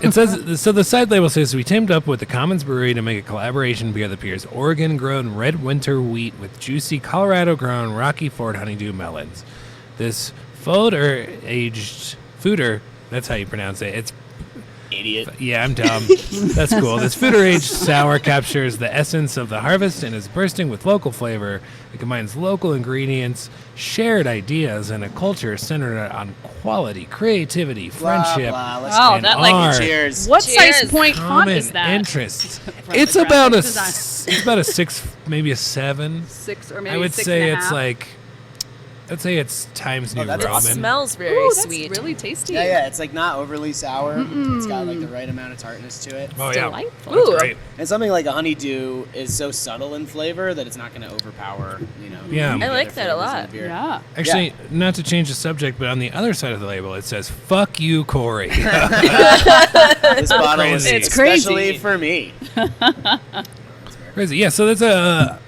It says, so the side label says, we teamed up with the Commons Brewery to make a collaboration beer that pairs Oregon-grown red winter wheat with juicy Colorado-grown Rocky Ford honeydew melons. This fooder, that's how you pronounce it. It's Idiot. Yeah, I'm dumb. That's cool. This fooder-aged sour captures the essence of the harvest and is bursting with local flavor. It combines local ingredients, shared ideas, and a culture centered on quality, creativity, friendship, Blah, blah. Let's Oh, and that like art. cheers. What Cheers. size point font Common is that? interests. From It's the about graphic a design. it's about a 6, maybe a 7. 6 or maybe I would 6 say and a it's half. like, I'd say it's Times New that's It Roman. smells very Ooh, that's sweet. really tasty. Yeah, it's like not overly sour. It's got like the right amount of tartness to it. Oh yeah, Delightful. that's Ooh. great. And something like a honeydew is so subtle in flavor that it's not going to overpower, Yeah. the I like other that a flavors in lot. the beer. Yeah. Actually, not to change the subject, but on the other side of the label, it says "Fuck you, Korey." This bottle is Crazy. It's crazy. especially for me. Crazy. Yeah. So that's a.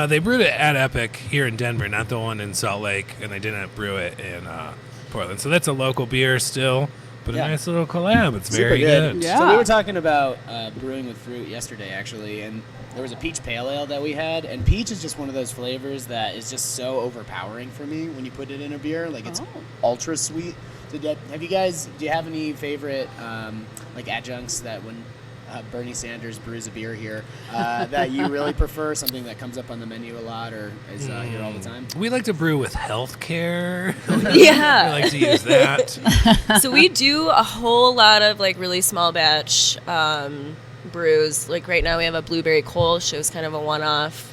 They brewed it at Epic here in Denver, not the one in Salt Lake, and they didn't brew it in Portland. So that's a local beer still, but Yeah. a nice little collab. It's Super very good. Yeah. So we were talking about brewing with fruit yesterday, actually, and there was a peach pale ale that we had, and peach is just one of those flavors that is just so overpowering for me when you put it in a beer. Like it's ultra sweet. So do you have any favorite like adjuncts that when Bernie Sanders brews a beer here that you really prefer? Something that comes up on the menu a lot or is here all the time? We like to brew with healthcare. Yeah. We like to use that. So we do a whole lot of like really small batch brews. Like right now we have a blueberry Kolsch. It was kind of a one-off.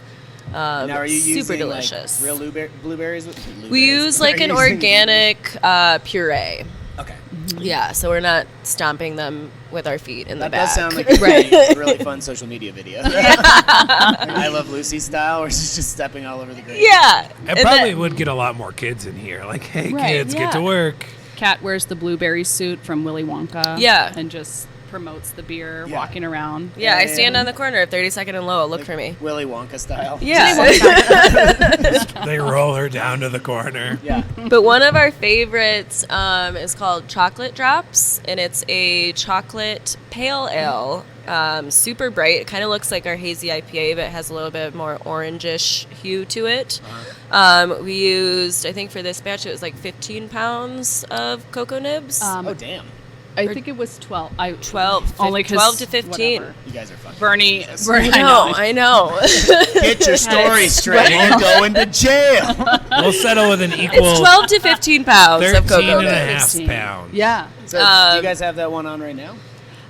Now, are you super using delicious. like real blueberries? We use like an Are you using- organic puree. Okay. Yeah, so we're not stomping them with our feet in the That back. does sound like a really fun social media video. I Love Lucy style, where she's just stepping all over the grate. Yeah. It and probably then- would get a lot more kids in here. Like, hey, Right, kids, get to yeah. work. Kat wears the blueberry suit from Willy Wonka. Yeah. And just promotes the beer, Yeah. walking around. Yeah, I stand on the corner of 32nd and Lowell. Look Like for me. Willy Wonka style. Yeah. They roll her down to the corner. Yeah. But one of our favorites is called Chocolate Drops, and it's a chocolate pale ale. Super bright. It kind of looks like our hazy IPA, but it has a little bit more orangish hue to it. We used, I think for this batch, it was like 15 pounds of cocoa nibs. Oh, damn. I think it was 12. 12, only 12 to 15. whatever. You guys are fucking. Bernie, Jesus. I know. Get your story straight. You're going to jail. We'll settle with an equal It's 12 to 15 pounds of 13 cocoa and a nibs. half 16. pounds. Yeah. So, do you guys have that one on right now?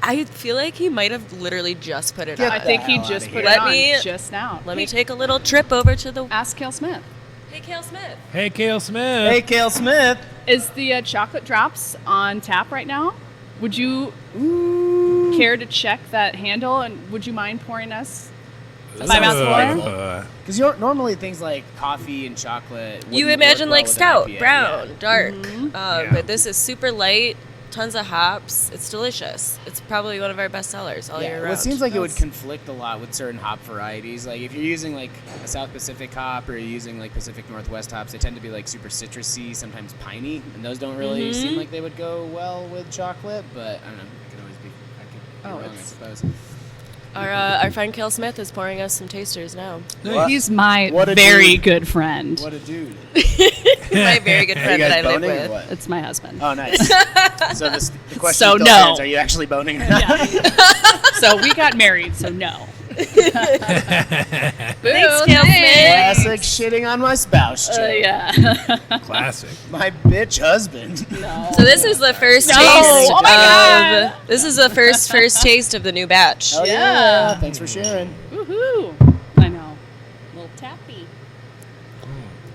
I feel like he might have literally just put it Get on. I think he hell just outta put here. it Let on me- just now. Let me take a little trip over to the... Ask Kale Smith. Hey, Kale Smith. Hey, Kale Smith. Hey, Kale Smith. Is the chocolate drops on tap right now? Would you care to check that handle, and would you mind pouring us my mouth more? Because normally things like coffee and chocolate. You wouldn't imagine work well like with an stout, IPA. brown, Yeah. dark. Yeah. But this is super light, tons of hops. It's delicious. It's probably one of our best sellers all year Well, round. it seems like it would conflict a lot with certain hop varieties. Like if you're using like a South Pacific hop or you're using like Pacific Northwest hops, they tend to be like super citrusy, sometimes piney, and those don't really seem like they would go well with chocolate. But I don't know. It could always be. I could be wrong, I suppose. Our friend Kale Smith is pouring us some tasters now. What? He's my What a very dude. good friend. What a dude. My very good Are you friend guys that I live boning or with. what? It's my husband. Oh, nice. So the question So still no. stands, are you actually boning or not? So we got married, so no. Thanks, Kale Smith. classic shitting on my spouse joke. Yeah. Classic. My bitch husband. So this is the first taste Oh my God. This is the first taste of the new batch. Oh yeah. Thanks for sharing. Woohoo! I know. A little tappy.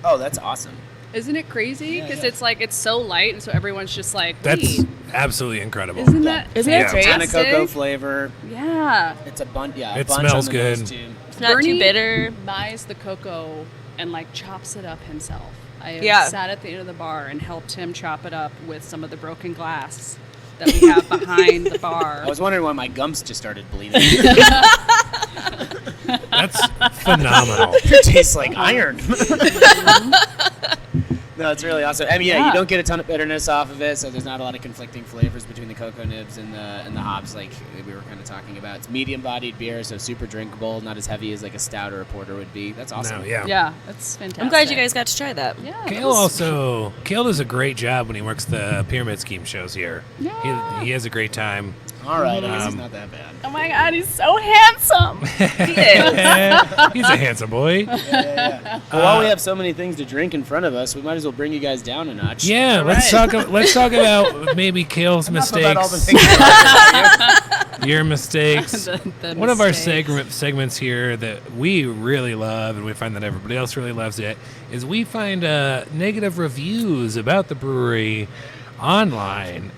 Oh, that's awesome. Isn't it crazy? Because yeah. it's like it's so light, and so everyone's just like, That's "Wait, absolutely incredible. isn't that Isn't it fantastic?" great? Ton of cocoa flavor. Yeah. It's a bunch. Yeah, It a bunch smells on the nose, good. too. It's not Bernie too bitter. buys the cocoa and like chops it up himself. I have Yeah. sat at the end of the bar and helped him chop it up with some of the broken glass that we have behind the bar. I was wondering why my gums just started bleeding. That's phenomenal. It tastes like iron. No, it's really awesome. I mean, yeah, Yeah. you don't get a ton of bitterness off of it, so there's not a lot of conflicting flavors between the cocoa nibs and the hops, like we were kind of talking about. It's medium-bodied beer, so super drinkable, not as heavy as like a stout or a porter would be. That's awesome. No, yeah. Yeah, that's fantastic. I'm glad you guys got to try that. Yeah. Kale does a great job when he works the Pyramid Scheme shows here. Yeah. He has a great time. All right, I guess it's not that bad. Oh my God, he's so handsome. He is. He's a handsome boy. Yeah. Well, while we have so many things to drink in front of us, we might as well bring you guys down a notch. Yeah, let's talk about maybe Kale's Enough about all the mistakes. things. Your mistakes. The One of our mistakes. segments here that we really love, and we find that everybody else really loves it, is we find negative reviews about the brewery online.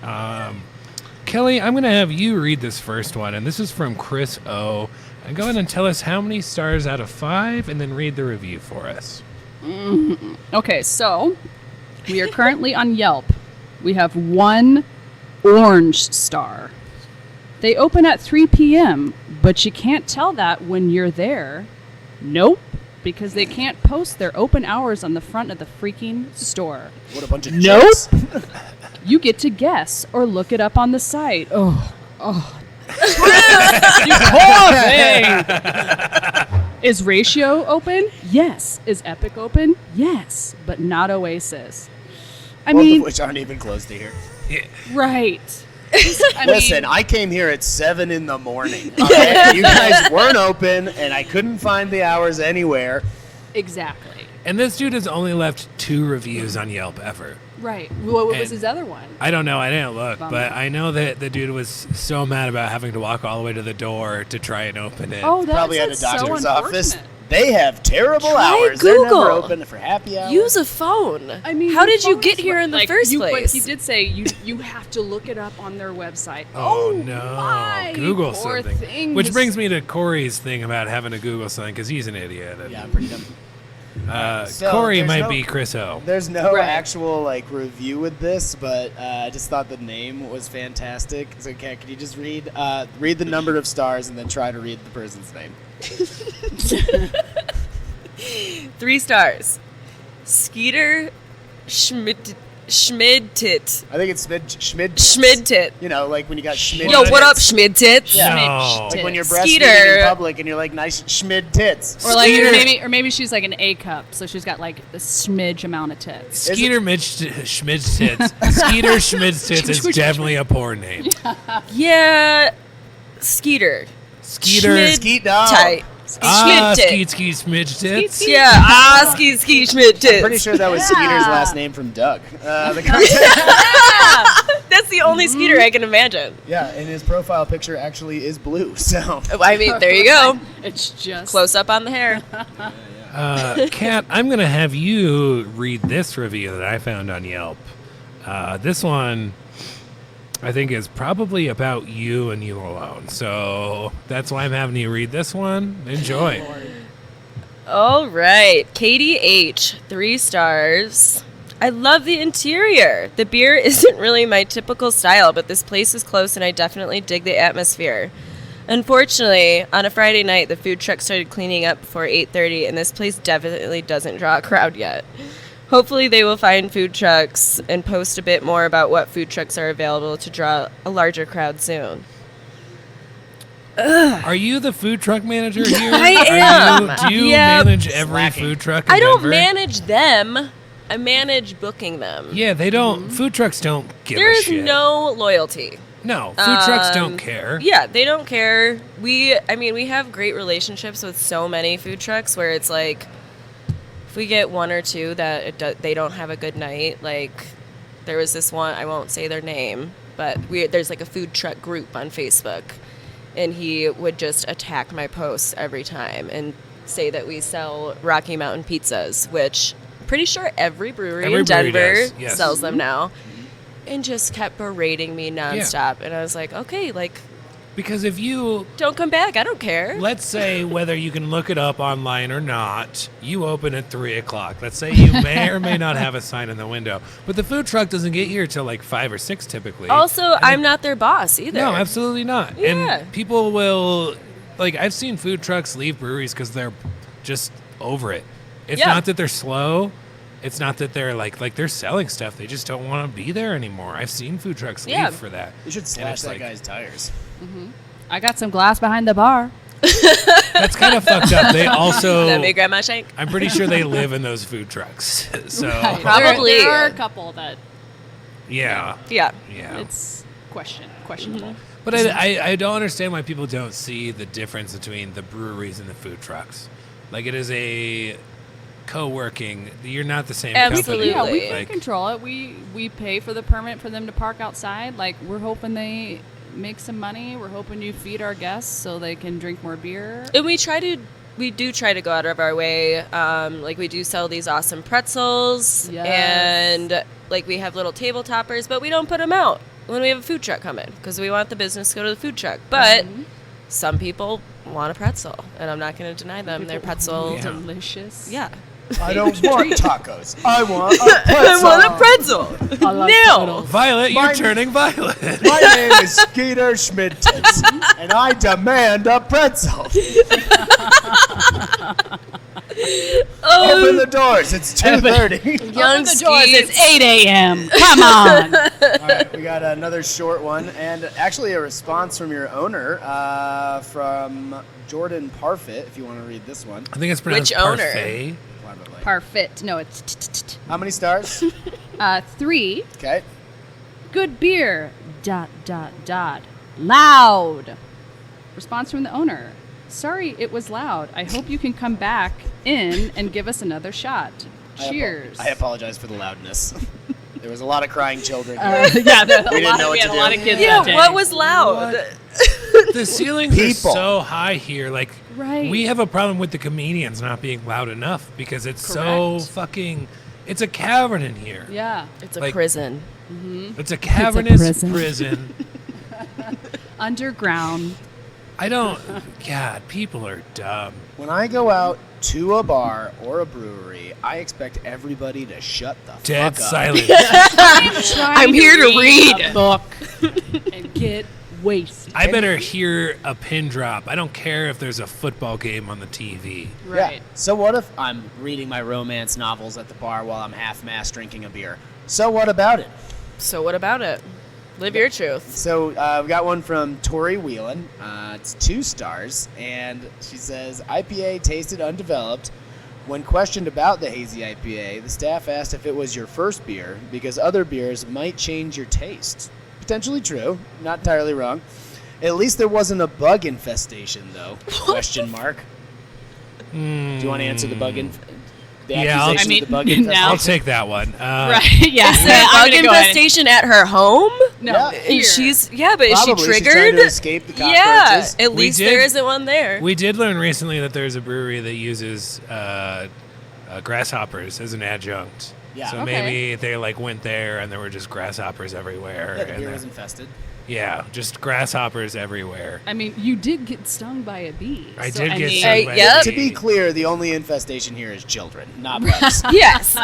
Kelly, I'm going to have you read this first one, and this is from Chris O. And go ahead and tell us how many stars out of 5, and then read the review for us. Okay, so we are currently on Yelp. We have 1 orange star. They open at 3 p.m., but you can't tell that when you're there. Nope, because they can't post their open hours on the front of the freaking store. What a bunch of Nope. jerks. You get to guess or look it up on the site. Oh. You poor thing. Is Ratio open? Yes. Is Epic open? Yes, but not Oasis. I Both mean, of which aren't even close to here. right. Listen, I came here at 7 in the morning. Okay? You guys weren't open, and I couldn't find the hours anywhere. Exactly. And this dude has only left 2 reviews on Yelp ever. Right. What was And- his other one? I don't know. I didn't look, Bummer. but I know that the dude was so mad about having to walk all the way to the door to try and open it. Oh, that's Probably at a so doctor's office. unfortunate. They have terrible Try hours. They're Google. never open for happy hours. Use a phone. I mean, how your did you phone get is here in the first But place? you did say you have to look it up on their website. Oh, Oh, no. my Google poor something. thing. Which brings me to Corey's thing about having to Google something because he's an idiot. And, Yeah, I'm pretty dumb. So, Corey there's might no- be Chris O. There's no Right. actual review with this, but I just thought the name was fantastic. So, Kat, can you just read the number of stars and then try to read the person's name? 3 stars. Skeeter Schmidtit. I think it's Schmid. Schmidtit. You know, like when you got Schmid. Yo, what up, tits. Schmidtits? Yeah. No. Like when you're Skeeter. breastfeeding in public and you're like, nice Schmid tits. Or like Skeeter. or maybe she's like an A cup, so she's got like a smidge amount of tits. Skeeter Schmidt's tits. Skeeter Schmidt's tits is definitely a porn name. Yeah, Skeeter. Skeeter. Schmid- Skeet dog. Tight. Schmidtit. Skeet Schmidt's tits. Yeah, ski Schmidtits. I'm pretty sure that was Skeeter's last name from Doug. The contact. That's the only Skeeter I can imagine. Yeah, and his profile picture actually is blue. So I mean, there you go. It's just Close up on the hair. Kat, I'm going to have you read this review that I found on Yelp. This one, I think, is probably about you and you alone. So that's why I'm having you read this one. Enjoy. All right. Katie H. 3 stars. I love the interior. The beer isn't really my typical style, but this place is close and I definitely dig the atmosphere. Unfortunately, on a Friday night, the food truck started cleaning up before 8:30, and this place definitely doesn't draw a crowd yet. Hopefully they will find food trucks and post a bit more about what food trucks are available to draw a larger crowd soon. Are you the food truck manager here? I am. Do you Yeah. manage every Slacking. food truck in I don't Denver? manage them. I manage booking them. Yeah, they don't. Food trucks don't give There a is shit. no loyalty. No, food trucks don't care. Yeah, they don't care. We have great relationships with so many food trucks where it's like, we get one or two that they don't have a good night, like there was this one, I won't say their name, but there's like a food truck group on Facebook, and he would just attack my posts every time and say that we sell Rocky Mountain pizzas, which I'm pretty sure every brewery in Denver sells them now, and just kept berating me nonstop. And I was like, okay, like, because if you don't come back, I don't care. Let's say whether you can look it up online or not, you open at 3 o'clock. Let's say you may or may not have a sign in the window, but the food truck doesn't get here till like 5 or 6 typically. Also, I'm not their boss either. No, absolutely not. Yeah. And people will, like, I've seen food trucks leave breweries because they're just over it. It's not that they're slow. It's not that they're like they're selling stuff. They just don't want to be there anymore. I've seen food trucks leave for that. You should slash that guy's tires. I got some glass behind the bar. That's kind of fucked up. They also, Let me grab my shank. I'm pretty sure they live in those food trucks. So Right. Probably. There are a couple that yeah. it's questionable. But I don't understand why people don't see the difference between the breweries and the food trucks. Like, it is a co-working. You're not the same Absolutely. company. Yeah, we can Like, control it. We pay for the permit for them to park outside. Like, we're hoping they make some money. We're hoping you feed our guests so they can drink more beer. And we do try to go out of our way. Like, we do sell these awesome pretzels, Yes. and like we have little table toppers, but we don't put them out when we have a food truck come in because we want the business to go to the food truck. But some people want a pretzel, and I'm not going to deny them their pretzel. Yeah. Delicious. Yeah. I don't want tacos. I want a pretzel. I want a pretzel. I love No. turtles. Violet, you're Mine- turning violet. My name is Skeeter Schmidtitz, and I demand a pretzel. Open the doors. It's 2:30. Young Open the doors. Skeets. It's 8 a.m. Come on. All right, we got another short one, and actually a response from your owner, from Jordan Parfit, if you want to read this one. I think it's pronounced Which owner? parfait. Parfait. No, it's How many stars? 3. Okay. Good beer. ... Loud. Response from the owner. Sorry, it was loud. I hope you can come back in and give us another shot. Cheers. I apologize for the loudness. There was a lot of crying children. Yeah, We didn't know what to a do. lot of kids Yeah, that day. what was loud? The ceilings are People. so high here. Like, Right. we have a problem with the comedians not being loud enough because it's so Correct. fucking. It's a cavern in here. Yeah. It's a Like- prison. It's a cavernous prison. prison. Underground. I don't. God, people are dumb. When I go out to a bar or a brewery, I expect everybody to shut the Dead fuck up. silence. I'm here to read. a book and get wasted. I better hear a pin drop. I don't care if there's a football game on the TV. Right. Yeah. So what if I'm reading my romance novels at the bar while I'm half-mast drinking a beer? So what about it? So what about it? Live your truth. So we got one from Tori Whelan. It's 2 stars, and she says, IPA tasted undeveloped. When questioned about the hazy IPA, the staff asked if it was your first beer because other beers might change your taste. Potentially true, not entirely wrong. At least there wasn't a bug infestation, though. Question mark. Do you want to answer the bug the Yeah, I'll- accusation I of the bug mean, infestation? now- I'll take that one. Right. Yeah. Is there a bug infestation at her home? No. Yeah. Here. Is Probably. she She's trying triggered? to escape the Yeah, cockroaches. at We least did- there isn't one there. We did learn recently that there's a brewery that uses grasshoppers as an adjunct. Yeah. So Okay. maybe they like went there and there were just grasshoppers everywhere. Yeah, the and beer then- was infested. yeah, just grasshoppers everywhere. I mean, you did get stung by a bee. I so, did get mean, stung by yep. a To be bee. clear, the only infestation here is children, not bugs. Yes.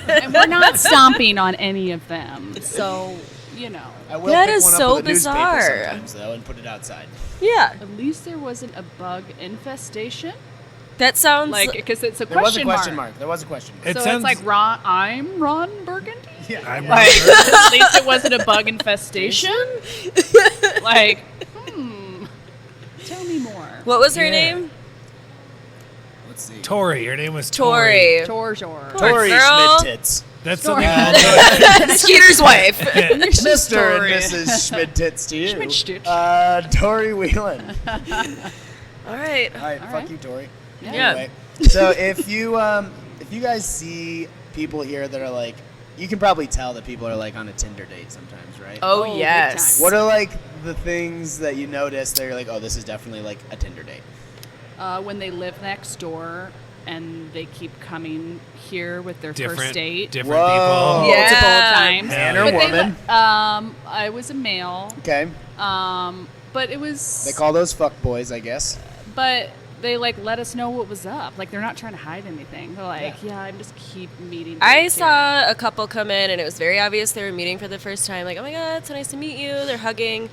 And we're not stomping on any of them. So, you know, I will That pick is one up so with a newspaper bizarre. sometimes, though, and put it outside. Yeah. at least there wasn't a bug infestation. That sounds Like, because it's a There was a question question mark. mark. There was a question mark. It So sounds it's like I'm Ron Burgundy. Yeah. I'm Like, at least it wasn't a bug infestation. Like, tell me more. what was her Yeah. name? Let's see. Tori. Her name was Tori. Torjor. Tori Girl. Schmidt-Tits. That's Tori. something. Skeeter's wife. Mr. and Mrs. Schmidt-Tits to you. Schmidt-Tits. Tori Whelan. All right. All right, fuck right. you, Tori. Yeah. Anyway, so if you if you guys see people here that are like, you can probably tell that people are like on a Tinder date sometimes, right? Oh, big yes. time. What are like the things that you notice that you're like, oh, this is definitely like a Tinder date? When they live next door and they keep coming here with their first date. Different Whoa. people. Yeah. Multiple times. Man or But they woman? I was a male. Okay. But it was. They call those fuck boys, I guess. But they like let us know what was up. Like they're not trying to hide anything. They're like, Yeah. yeah, I'm just keep meeting. I dates saw here. a couple come in, and it was very obvious they were meeting for the first time. Like, oh my God, it's so nice to meet you. They're hugging.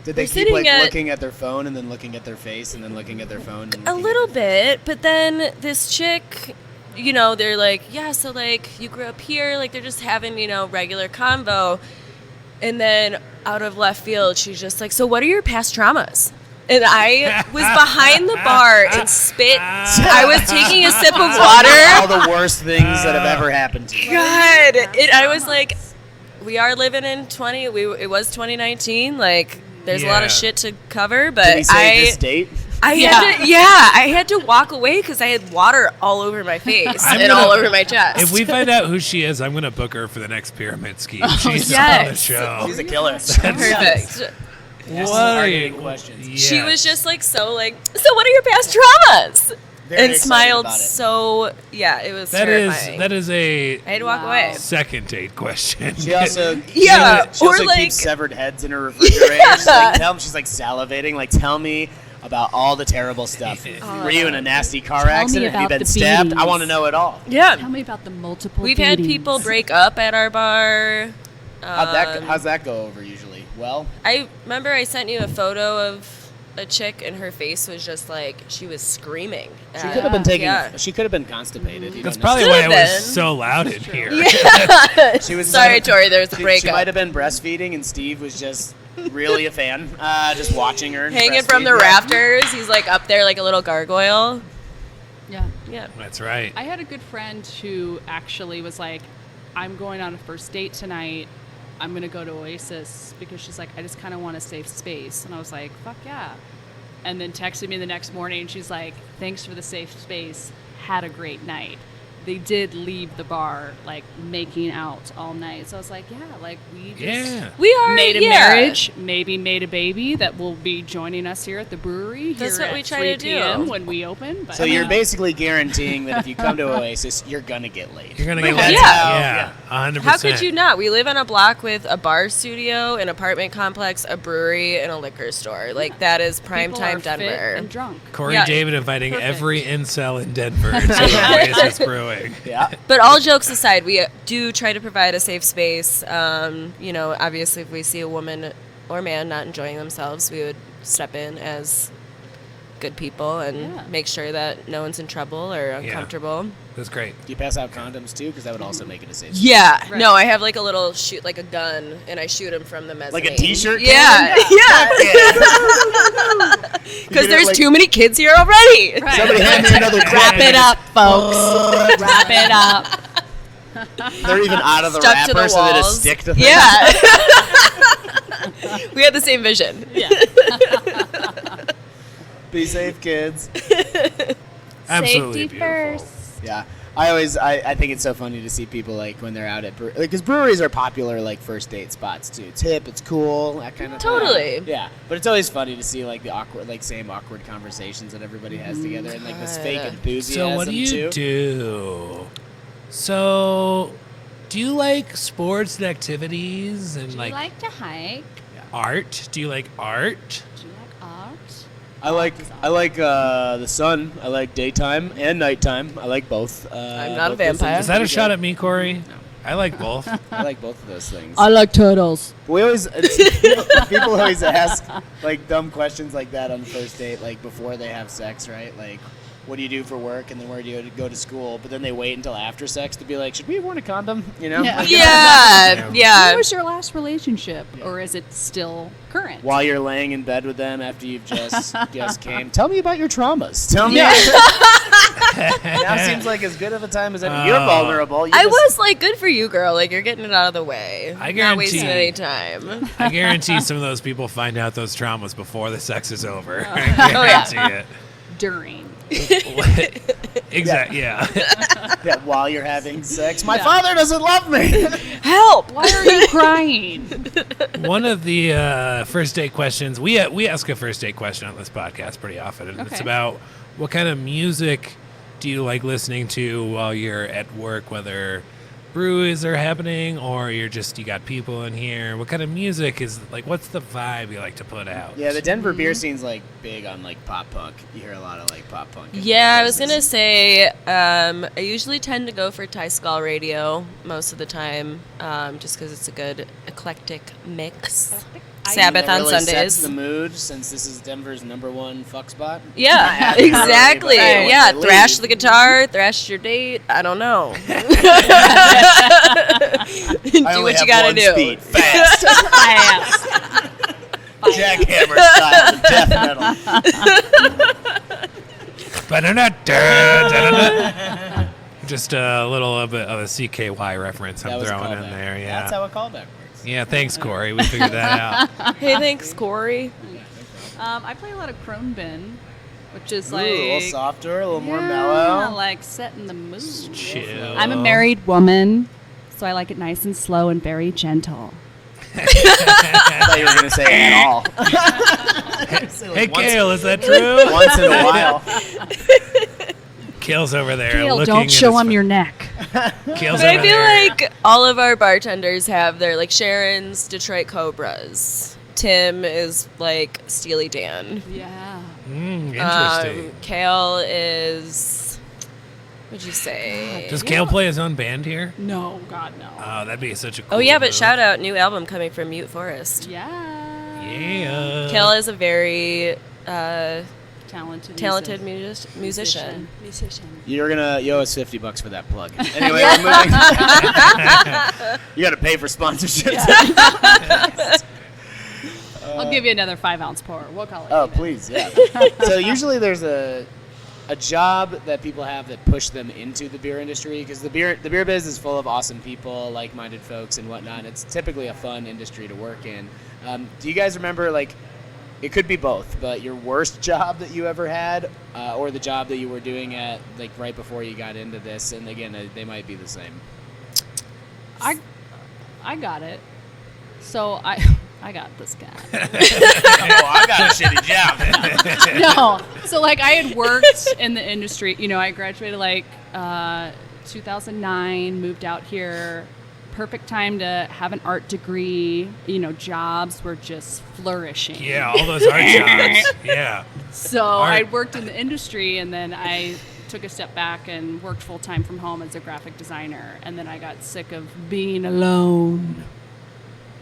Did they We're keep sitting like at- looking at their phone and then looking at their face and then looking at their phone? And A looking little at their bit, but then this chick, you know, they're like, yeah, so like you grew up here, like they're just having, you know, regular convo. And then out of left field, she's just like, so what are your past traumas? And I was behind the bar and spit. I was taking a sip of all water. the worst things that have ever happened to you. God. And I was like, we are living in it was 2019. Like, there's a lot Yeah. of shit to cover, Did but he say this date? I had to walk away because I had water all over my face I'm and gonna- all over my chest. If we find out who she is, I'm going to book her for the next pyramid scheme. She's on the yes. show. She's a killer. Perfect. Yes, What are hard-hitting you? questions. She was just like so what are your past traumas? Very and excited smiled about it. so it was That terrifying. is a I had to walk Wow. away. second date question. She also Yeah, she also or, like- keeps severed heads in her refrigerator. She's like, she's like salivating. Like, tell me about all the terrible stuff. Were you in a nasty car Tell me accident? Have you about been the stabbed? I beatings. want to know it all. Tell Yeah. me about the multiple We've had beatings. people break up at our bar. How's that go over usually? Well, I remember I sent you a photo of a chick and her face was just like she was screaming. she could have been taking. Yeah. She could have been constipated. You That's don't probably know. why it Could've was been. so loud in here. She was Sorry, Tori, there was a She breakup. might have been breastfeeding, and Steve was just really a fan, just watching her Hanging from the breastfeed. rafters. He's like up there like a little gargoyle. Yeah. Yeah. That's right. I had a good friend who actually was like, I'm going on a first date tonight. I'm going to go to Oasis because she's like, I just kind of want a safe space. And I was like, fuck yeah. And then texted me the next morning. She's like, thanks for the safe space. Had a great night. They did leave the bar, like, making out all night. So I was like, yeah, like, we just Yeah. We are made a yeah. marriage, maybe made a baby that will be joining us here at the brewery That's here what we at try 3 to do. p.m. when we open. But So you're basically guaranteeing that if you come to Oasis, you're gonna get laid. You're going to get Like, laid. that's Yeah. 100%. How could you not? We live on a block with a bar studio, an apartment complex, a brewery, and a liquor store. Like, that is prime people are time fit Denver. and drunk. Corey Yeah. David inviting Perfect. every incel in Denver to Oasis Brewing. Yeah. But all jokes aside, we do try to provide a safe space. You know, obviously, if we see a woman or man not enjoying themselves, we would step in as good people and Yeah. make sure that no one's in trouble or uncomfortable. That's great. Do you pass out condoms too? Because that would also make it a safe. Yeah. Right. No, I have like a little shoot, like a gun, and I shoot him from the mezzanine. Like a t-shirt Yeah. Yeah. Because it there's like- too many kids here already. Right. Somebody hand me another Wrap it up, folks. Wrap it up. They're even out of the Stuck to wrapper, the so they just walls. stick to things. Yeah. We had the same vision. Yeah. Be safe, kids. Absolutely Safety beautiful. first. Yeah. I think it's so funny to see people like when they're out at because breweries are popular like first date spots too. It's hip, it's cool, that kind of Totally. thing. Yeah, but it's always funny to see like the same awkward conversations that everybody has together and like this fake God. enthusiasm So what do you too. do? So do you like sports and activities and Do you like, like to hike? art? Do you like art? Do you like art? I like the sun. I like daytime and nighttime. I like both. I'm not a both those vampire. things Is that a pretty shot good. at me, Corey? I like both. I like both of those things. I like turtles. We always people always ask like dumb questions like that on the first date, like before they have sex, right? Like, what do you do for work, and then where do you go to school? But then they wait until after sex to be like, should we have worn a condom? You know? Yeah. Like, Yeah. When Yeah. was your last relationship, or is it still current? While you're laying in bed with them after you've just came, tell me about your traumas. Tell me. Now seems like as good of a time as any. You're vulnerable. You I just- was like, good for you, girl. Like, you're getting it out of the way. I Not wasting guarantee- any time. I guarantee some of those people find out those traumas before the sex is over. I yeah. guarantee it. During. Exactly. Yeah. Yeah, while you're having sex. My father doesn't love me. Help! Why are you crying? One of the first date questions we ask a first date question on this podcast pretty often, and it's Okay. about what kind of music do you like listening to while you're at work, whether brews are happening or you got people in here. What kind of music is like? What's the vibe you like to put out? Yeah, the Denver beer scene's like big on like pop punk. You hear a lot of like pop punk. in Yeah, I was places. gonna say, I usually tend to go for Thai Skull Radio most of the time, just because it's a good eclectic mix. Sabbath That on really Sundays. sets the mood since this is Denver's #1 fuck spot. Yeah, Not exactly. everybody, but Yeah, they thrash leave. the guitar, thrash your date. I don't know. Do what you gotta do. Speed, fast, jackhammer style, death metal. Just a little bit of a CKY reference I'm That was a throwing in callback. there. Yeah. That's how a callback works. Yeah, thanks, Corey. We figured that out. Hey, thanks, Korey. I play a lot of Kronbin, which is Ooh, a little like softer, a little more yeah, mellow. like setting the mood. Chill. I'm a married woman, so I like it nice and slow and very gentle. I thought you were gonna say at all. Hey, Kale, is that true? Once in a while. Kale's over there Gail, looking. don't at show his him your neck. Kale's But I over feel there. like all of our bartenders have their, like, Sharon's Detroit Cobras. Tim is like Steely Dan. Yeah. Interesting. Kale is, what'd you say? Does Kale play his own band here? No, God, no. Oh, that'd be such a cool Oh yeah, but move. shout out, new album coming from Mute Forest. Yeah. Yeah. Kale is a very Talented musician. You owe us $50 for that plug. Anyway, we're moving. You got to pay for sponsorships. I'll give you another 5-ounce pour. We'll call it. Oh, even. please, yeah. So usually there's a job that people have that push them into the beer industry because the beer biz is full of awesome people, like-minded folks, and whatnot. It's typically a fun industry to work in. Do you guys remember, like, it could be both, but your worst job that you ever had, or the job that you were doing at, like, right before you got into this? And again, they might be the same. I got it. So I got this guy. I got a shitty job. No. So like I had worked in the industry. You know, I graduated like 2009, moved out here. Perfect time to have an art degree. You know, jobs were just flourishing. Yeah, all those art jobs. Yeah. So Art. I worked in the industry, and then I took a step back and worked full time from home as a graphic designer. And then I got sick of being alone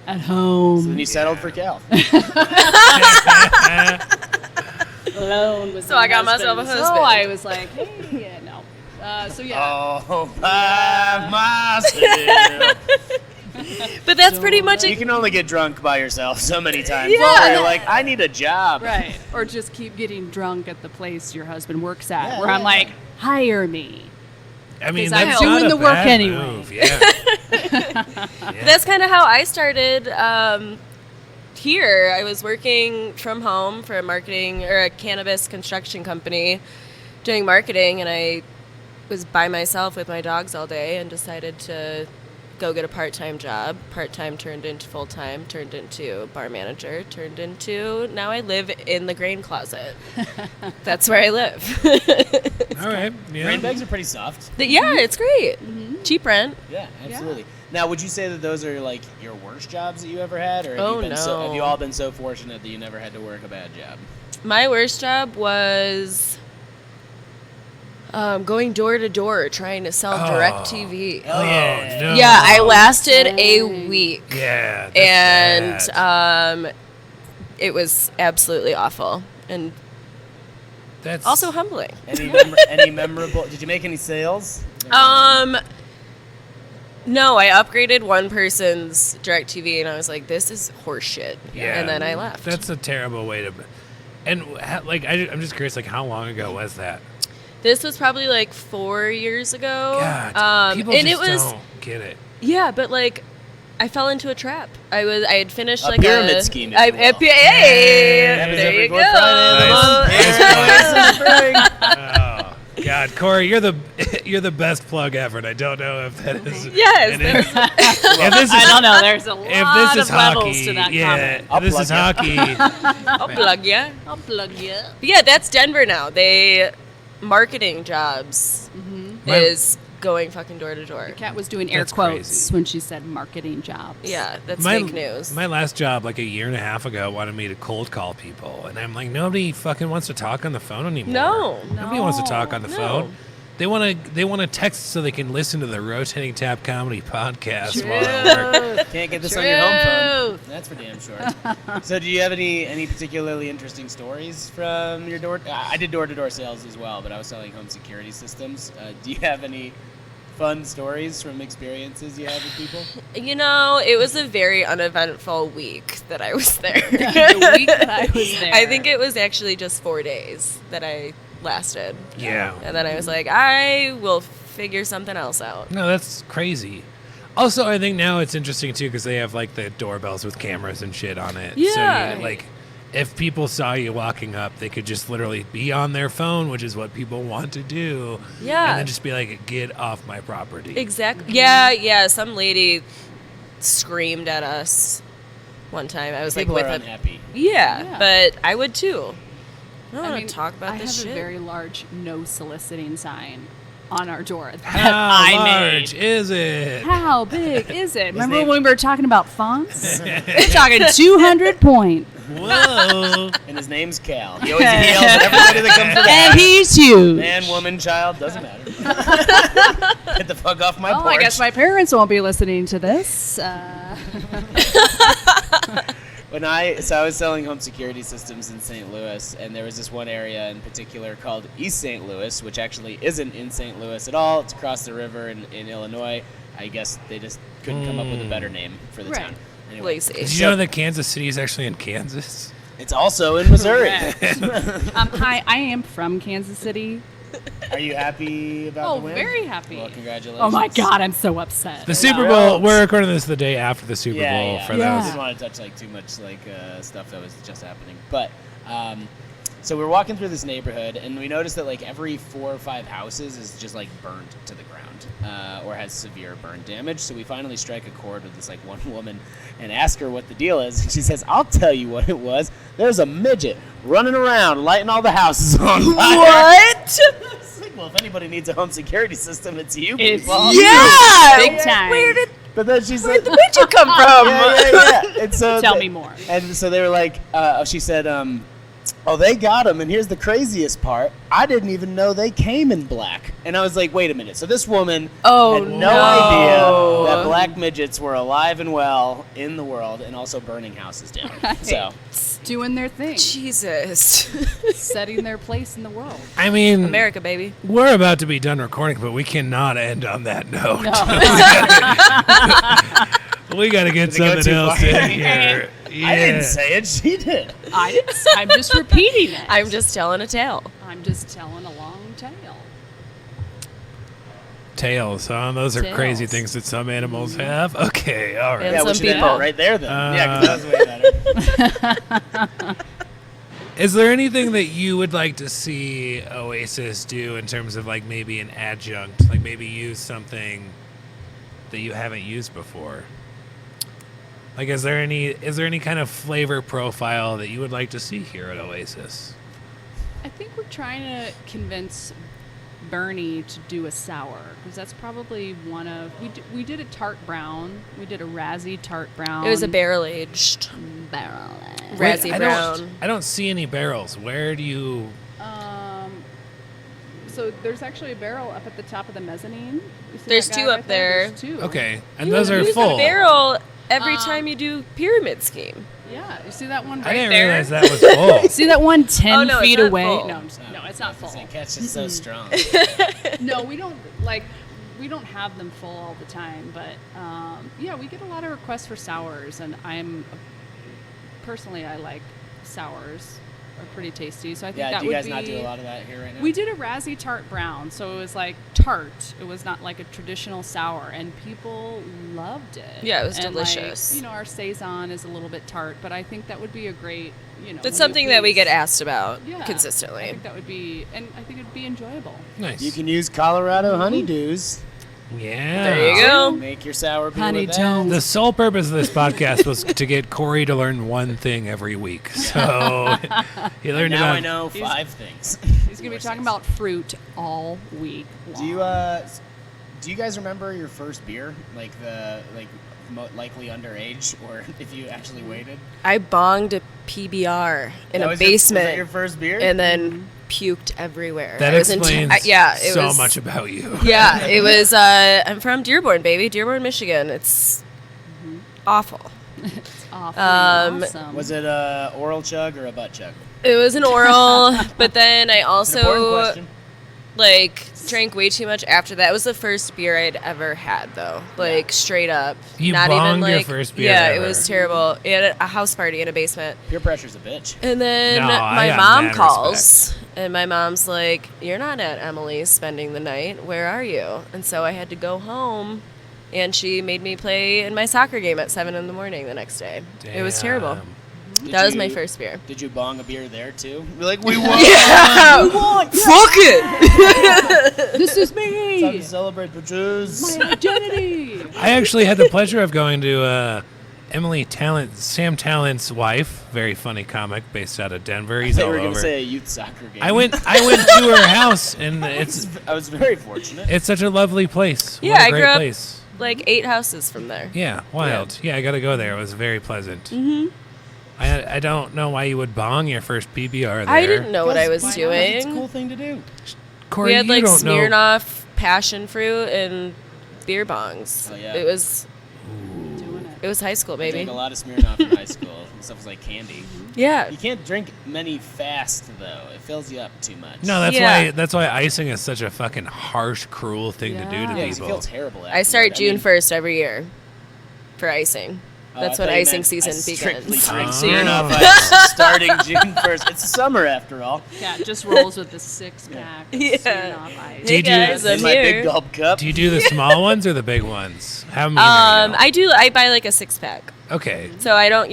at home. So then you settled for Cal. Alone with So my I got myself a So husband. I was like, hey, yeah, no. So yeah. Oh, by myself. But that's pretty much You it. can only get drunk by yourself so many times. Yeah. Where you're like, I need a job. Right. Or just keep getting drunk at the place your husband works at, Yeah, where I'm yeah, like, hire me. I mean, 'Cause I'm that's doing not a the work bad anyway. move. Yeah. That's kind of how I started here. I was working from home for a cannabis construction company doing marketing, and I was by myself with my dogs all day and decided to go get a part-time job. Part-time turned into full-time, turned into bar manager, turned into now I live in the grain closet. That's where I live. All right. Yeah. Grain bags are pretty soft. Yeah, it's great. Cheap rent. Yeah, absolutely. Now, would you say that those are like your worst jobs that you ever had, or have, Oh, you been so, no. have you all been so fortunate that you never had to work a bad job? My worst job was going door to door trying to sell direct TV. Oh, no. Yeah, I lasted a week, Yeah. That's and bad. it was absolutely awful and That's also humbling. Any memorable? Did you make any sales? No, I upgraded one person's direct TV, and I was like, "This is horseshit," Yeah. and then I left. That's a terrible way to. And like, I'm just curious, like, how long ago was that? This was probably like 4 years ago. God, people and just it was don't get it. yeah, but like I fell into a trap. I had finished A like pyramid scheme, if you will. Hey, there you go. Nice. Oasis Brewing. Oh God, Korey, you're the best plug ever, and I don't know if that is. Yes, and if this is, I don't know. There's a lot if this is of levels hockey, to that yeah. comment. If this is hockey. I'll plug ya. I'll plug you. But yeah, that's Denver now. They marketing jobs is going fucking door to door. Kat was doing air That's quotes crazy. when she said marketing jobs. Yeah, that's fake news. My last job, like a year and a half ago, wanted me to cold call people, and I'm like, nobody fucking wants to talk on the phone anymore. No. Nobody wants to talk on the No. phone. They want to text so they can listen to the Rotating Tap Comedy podcast while at work. Can't get this on your home phone. That's for damn sure. So, do you have any particularly interesting stories from your door? I did door-to-door sales as well, but I was selling home security systems. Do you have any fun stories from experiences you had with people? You know, it was a very uneventful week that I was there. The week that I was there. I think it was actually just 4 days that I lasted. Yeah. And then I was like, I will figure something else out. No, that's crazy. Also, I think now it's interesting too because they have like the doorbells with cameras and shit on it. Yeah. So like, if people saw you walking up, they could just literally be on their phone, which is what people want to do. Yeah. And then just be like, "Get off my property." Exactly. Yeah. Some lady screamed at us one time. I was People like, are with unhappy. Yeah, but I would too. I don't I want mean, to talk about I this have shit. a very large no soliciting sign on our door that How I large made. is it? How big is it? Remember name- when we were talking about fonts? We're talking 200 point. Whoa. And his name's Cal. He always yells at everybody that comes around. And he's huge. Man, woman, child, doesn't matter. Get the fuck off my Oh, porch. I guess my parents won't be listening to this. So I was selling home security systems in St. Louis, and there was this one area in particular called East St. Louis, which actually isn't in St. Louis at all. It's across the river in Illinois. I guess they just couldn't come up with a better name for the Right. town. Anyway, Lazy. Did you know that Kansas City is actually in Kansas? it's also in Missouri. Hi, I am from Kansas City. Are you happy about Oh, the win? very happy. Well, congratulations. Oh my God, I'm so upset. The Super Bowl. We're recording this the day after the Super Bowl. Yeah. For I Yeah. those. didn't want to touch too much stuff that was just happening, but so we're walking through this neighborhood, and we noticed that every 4 or 5 houses is just burned to the ground or has severe burn damage. So we finally strike a chord with this one woman and ask her what the deal is, and she says, "I'll tell you what it was. There's a midget running around lighting all the houses on fire." What? Well, if anybody needs a home security system, it's you It's people. you. Yeah. Big time. But then she said, Where'd you come from? yeah. And so Tell me more. And so they were like, she said, "Oh, they got him." And here's the craziest part: I didn't even know they came in black. And I was like, "Wait a minute!" So this woman had no idea that black midgets were alive and well in the world, and also burning houses down. So Doing their thing, Jesus. setting their place in the world. I mean, America, baby. we're about to be done recording, but we cannot end on that note. We got to get Did it go something too else far? in here. Yeah. I didn't say it; she did. I'm just repeating it. I'm just telling a tale. I'm just telling a long tale. Tails, huh? Those are crazy Tails. things that some animals have. Okay, all right. And Yeah, we some should end people. it right there then. Yeah, because that was way better. Is there anything that you would like to see Oasis do in terms of maybe an adjunct, maybe use something that you haven't used before? Is there any kind of flavor profile that you would like to see here at Oasis? I think we're trying to convince Bernie to do a sour because that's probably one of we did a tart brown. We did a Razzie tart brown. It was a barrel aged. barrel. Razzie I brown. I don't see any barrels. Where do you? So there's actually a barrel up at the top of the mezzanine. You see There's that guy two up right there. There's two. Okay, and You those are use full. a barrel every time you do pyramid scheme. Yeah, you see that one right I didn't there? realize that was full. See that one 10 Oh, no, it's feet not away? full. No, no, it's not full. Catch is so strong. No, we don't we don't have them full all the time, but yeah, we get a lot of requests for sours, and personally I like sours. pretty tasty. So I think Yeah, that do you would guys be. not do a lot of that here right now? We did a Razzie tart brown, so it was like tart. It was not like a traditional sour, and people loved it. Yeah, it was And, delicious. Like, our saison is a little bit tart, but I think that would be a great, It's something that we get piece. asked about Yeah, consistently. I think that would be, and I think it'd be enjoyable. Nice. You can use Colorado honeydews. Yeah. There you go. Make your sour beer Honey with that. Jones. The sole purpose of this podcast was to get Korey to learn one thing every week. So he learned Now about. I know 5 things. He's gonna be talking about fruit all week long. Do you guys remember your first beer, like likely underage, or if you actually waited? I bonged a PBR in That a was basement. Was that your first beer? and then puked everywhere. That I was explains it so was, much about you. Yeah, it was. I'm from Dearborn, baby, Dearborn, Michigan. It's awful. Awesome. Was it a oral chug or a butt chug? It was an oral, but then I It's an important also question. drank way too much after that. It was the first beer I'd ever had, though. Straight up. You not bonged even your first beer Yeah, ever. it was terrible. We had a house party in a basement. Peer pressure's a bitch. And then No, I my got mom mad calls, and my mom's like, "You're not at Emily's spending the night. Where are you?" And so I had to go home, and she made me play in my soccer game at 7 in the morning the next day. It was terrible. Damn. That was my first beer. Did you bong a beer there too? We're like, we won. Yeah, fuck it. This is Time me. to celebrate the Jews. My identity. I actually had the pleasure of going to Sam Tallent's wife, very funny comic based out of Denver. He's They all were gonna over. say a youth soccer game. I went to her house, and I was very fortunate. it's such a lovely place. Yeah, what a I great grew up place. 8 houses from there. Yeah, wild. Yeah, I got to go there. It was very pleasant. Mm-hmm. I don't know why you would bong your first PBR there. I didn't know what I was It's a doing. cool thing to do. Corey, We had you don't know. Smirnoff passion fruit and beer bongs. Oh, yeah. It was Doing it. it was high school, I baby. drank a lot of Smirnoff in high school. Stuff was like candy. Yeah. You can't drink many fast though. It fills you up too much. No, that's Yeah. why icing is such a fucking harsh, cruel thing to do to Yeah. Yeah, 'cause you people. feel terrible. I start June 1st every year for icing. That's when icing season Strictly begins. drink Oh. Smirnoff Ice starting June 1st. It's summer after all. Yeah, it just rolls with the 6-pack of Yeah. Smirnoff Ice. Hey you do- guys, I'm In my big here. gulp cup. Do you do the small ones or the big ones? How many? are you? I buy a 6-pack. Okay. So I don't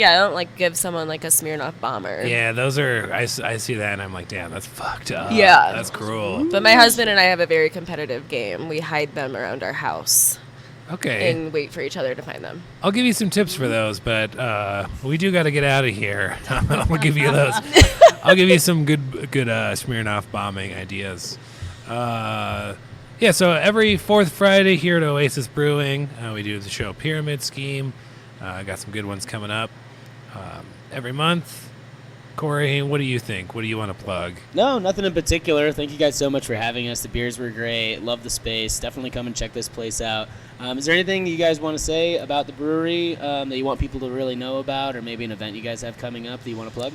give someone a Smirnoff bomber. Yeah, those are. I see that and I'm like, damn, that's fucked up. Yeah. that's cruel. But my husband and I have a very competitive game. We hide them around our house Okay, and wait for each other to find them. I'll give you some tips for those, but we do got to get out of here. I'll give you those. I'll give you some good Smirnoff bombing ideas. Yeah, so every fourth Friday here at Oasis Brewing, we do the show Pyramid Scheme. Got some good ones coming up every month. Corey, what do you think? What do you want to plug? No, nothing in particular. Thank you guys so much for having us. The beers were great. Love the space. Definitely come and check this place out. Is there anything you guys want to say about the brewery that you want people to really know about, or maybe an event you guys have coming up that you want to plug?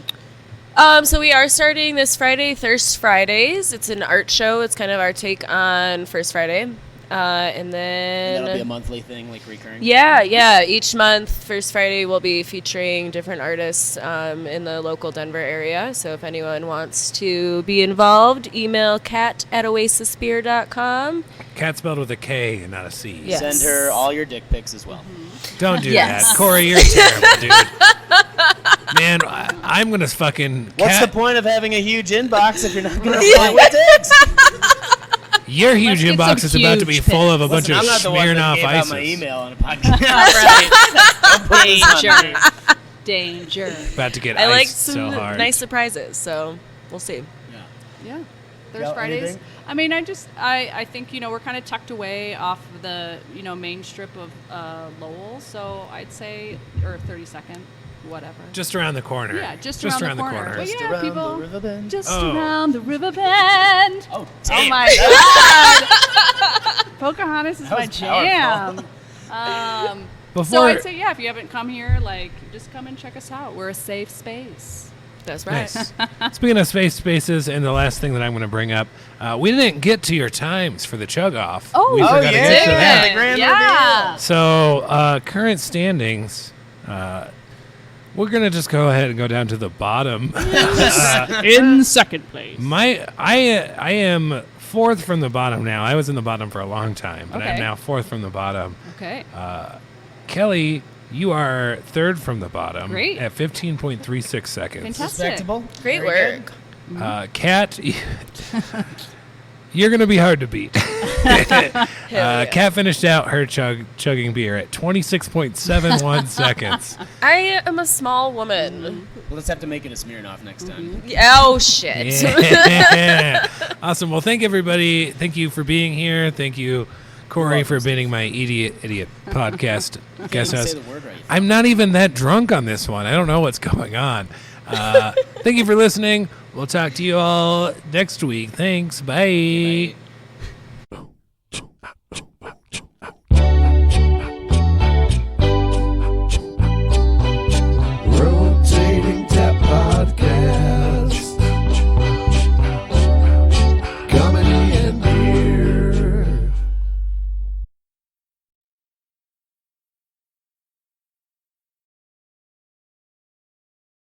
So we are starting this Friday, Thirst Fridays. It's an art show. It's kind of our take on First Friday. And then... And that'll be a monthly thing, like recurring? Yeah. Each month, First Friday, we'll be featuring different artists in the local Denver area. So if anyone wants to be involved, email kat@oasisbeer.com. Cat spelled with a K and not a C. Yes. Send her all your dick pics as well. Don't do Yes. that. Corey, you're terrible, dude. Man, I'm going to fucking... What's the Cat, point of having a huge inbox if you're not going to play with dicks? your huge Let's get inbox some is about to be huge full of a Listen, bunch I'm of not the one that Smirnoff gave out my Ices. email on a podcast. Don't put this on me. Danger. About to get I like iced so some hard. nice surprises, so we'll see. Yeah. Y'all, Thursday, Fridays. anything? I mean, I think, we're kind of tucked away off of the, main strip of Lowell. So I'd say, or 32nd, whatever. Just around the corner. Yeah, just around the corner. But Just yeah, around people, the river bend. just Oh. around the river bend. Oh, Oh damn. my God. Pocahontas is That my was jam. powerful. Before, So I'd say, yeah, if you haven't come here, just come and check us out. We're a safe space. That's right. Nice. Speaking of spaces, and the last thing that I'm going to bring up, we didn't get to your times for the chug off. Oh, we oh, forgot to yeah. get to that. The grand yeah. So current standings, We're gonna just go ahead and go down to the bottom. In second place. I am fourth from the bottom now. I was in the bottom for a long time, but I'm Okay. now fourth from the bottom. Okay. Kelly, you are third from the bottom. Great. At 15.36 seconds. Fantastic. Respectable. Great Very work. Kat, you're going to be hard to beat. Kat finished out her chugging beer at 26.71 seconds. I am a small woman. We'll just have to make it a Smirnoff next time. Oh, shit. Yeah. Awesome. Well, thank everybody. Thank you for being here. Thank you, Korey, for being my idiot podcast guest Say host. the word right. I'm not even that drunk on this one. I don't know what's going on. Thank you for listening. We'll talk to you all next week. Thanks. Bye. Bye.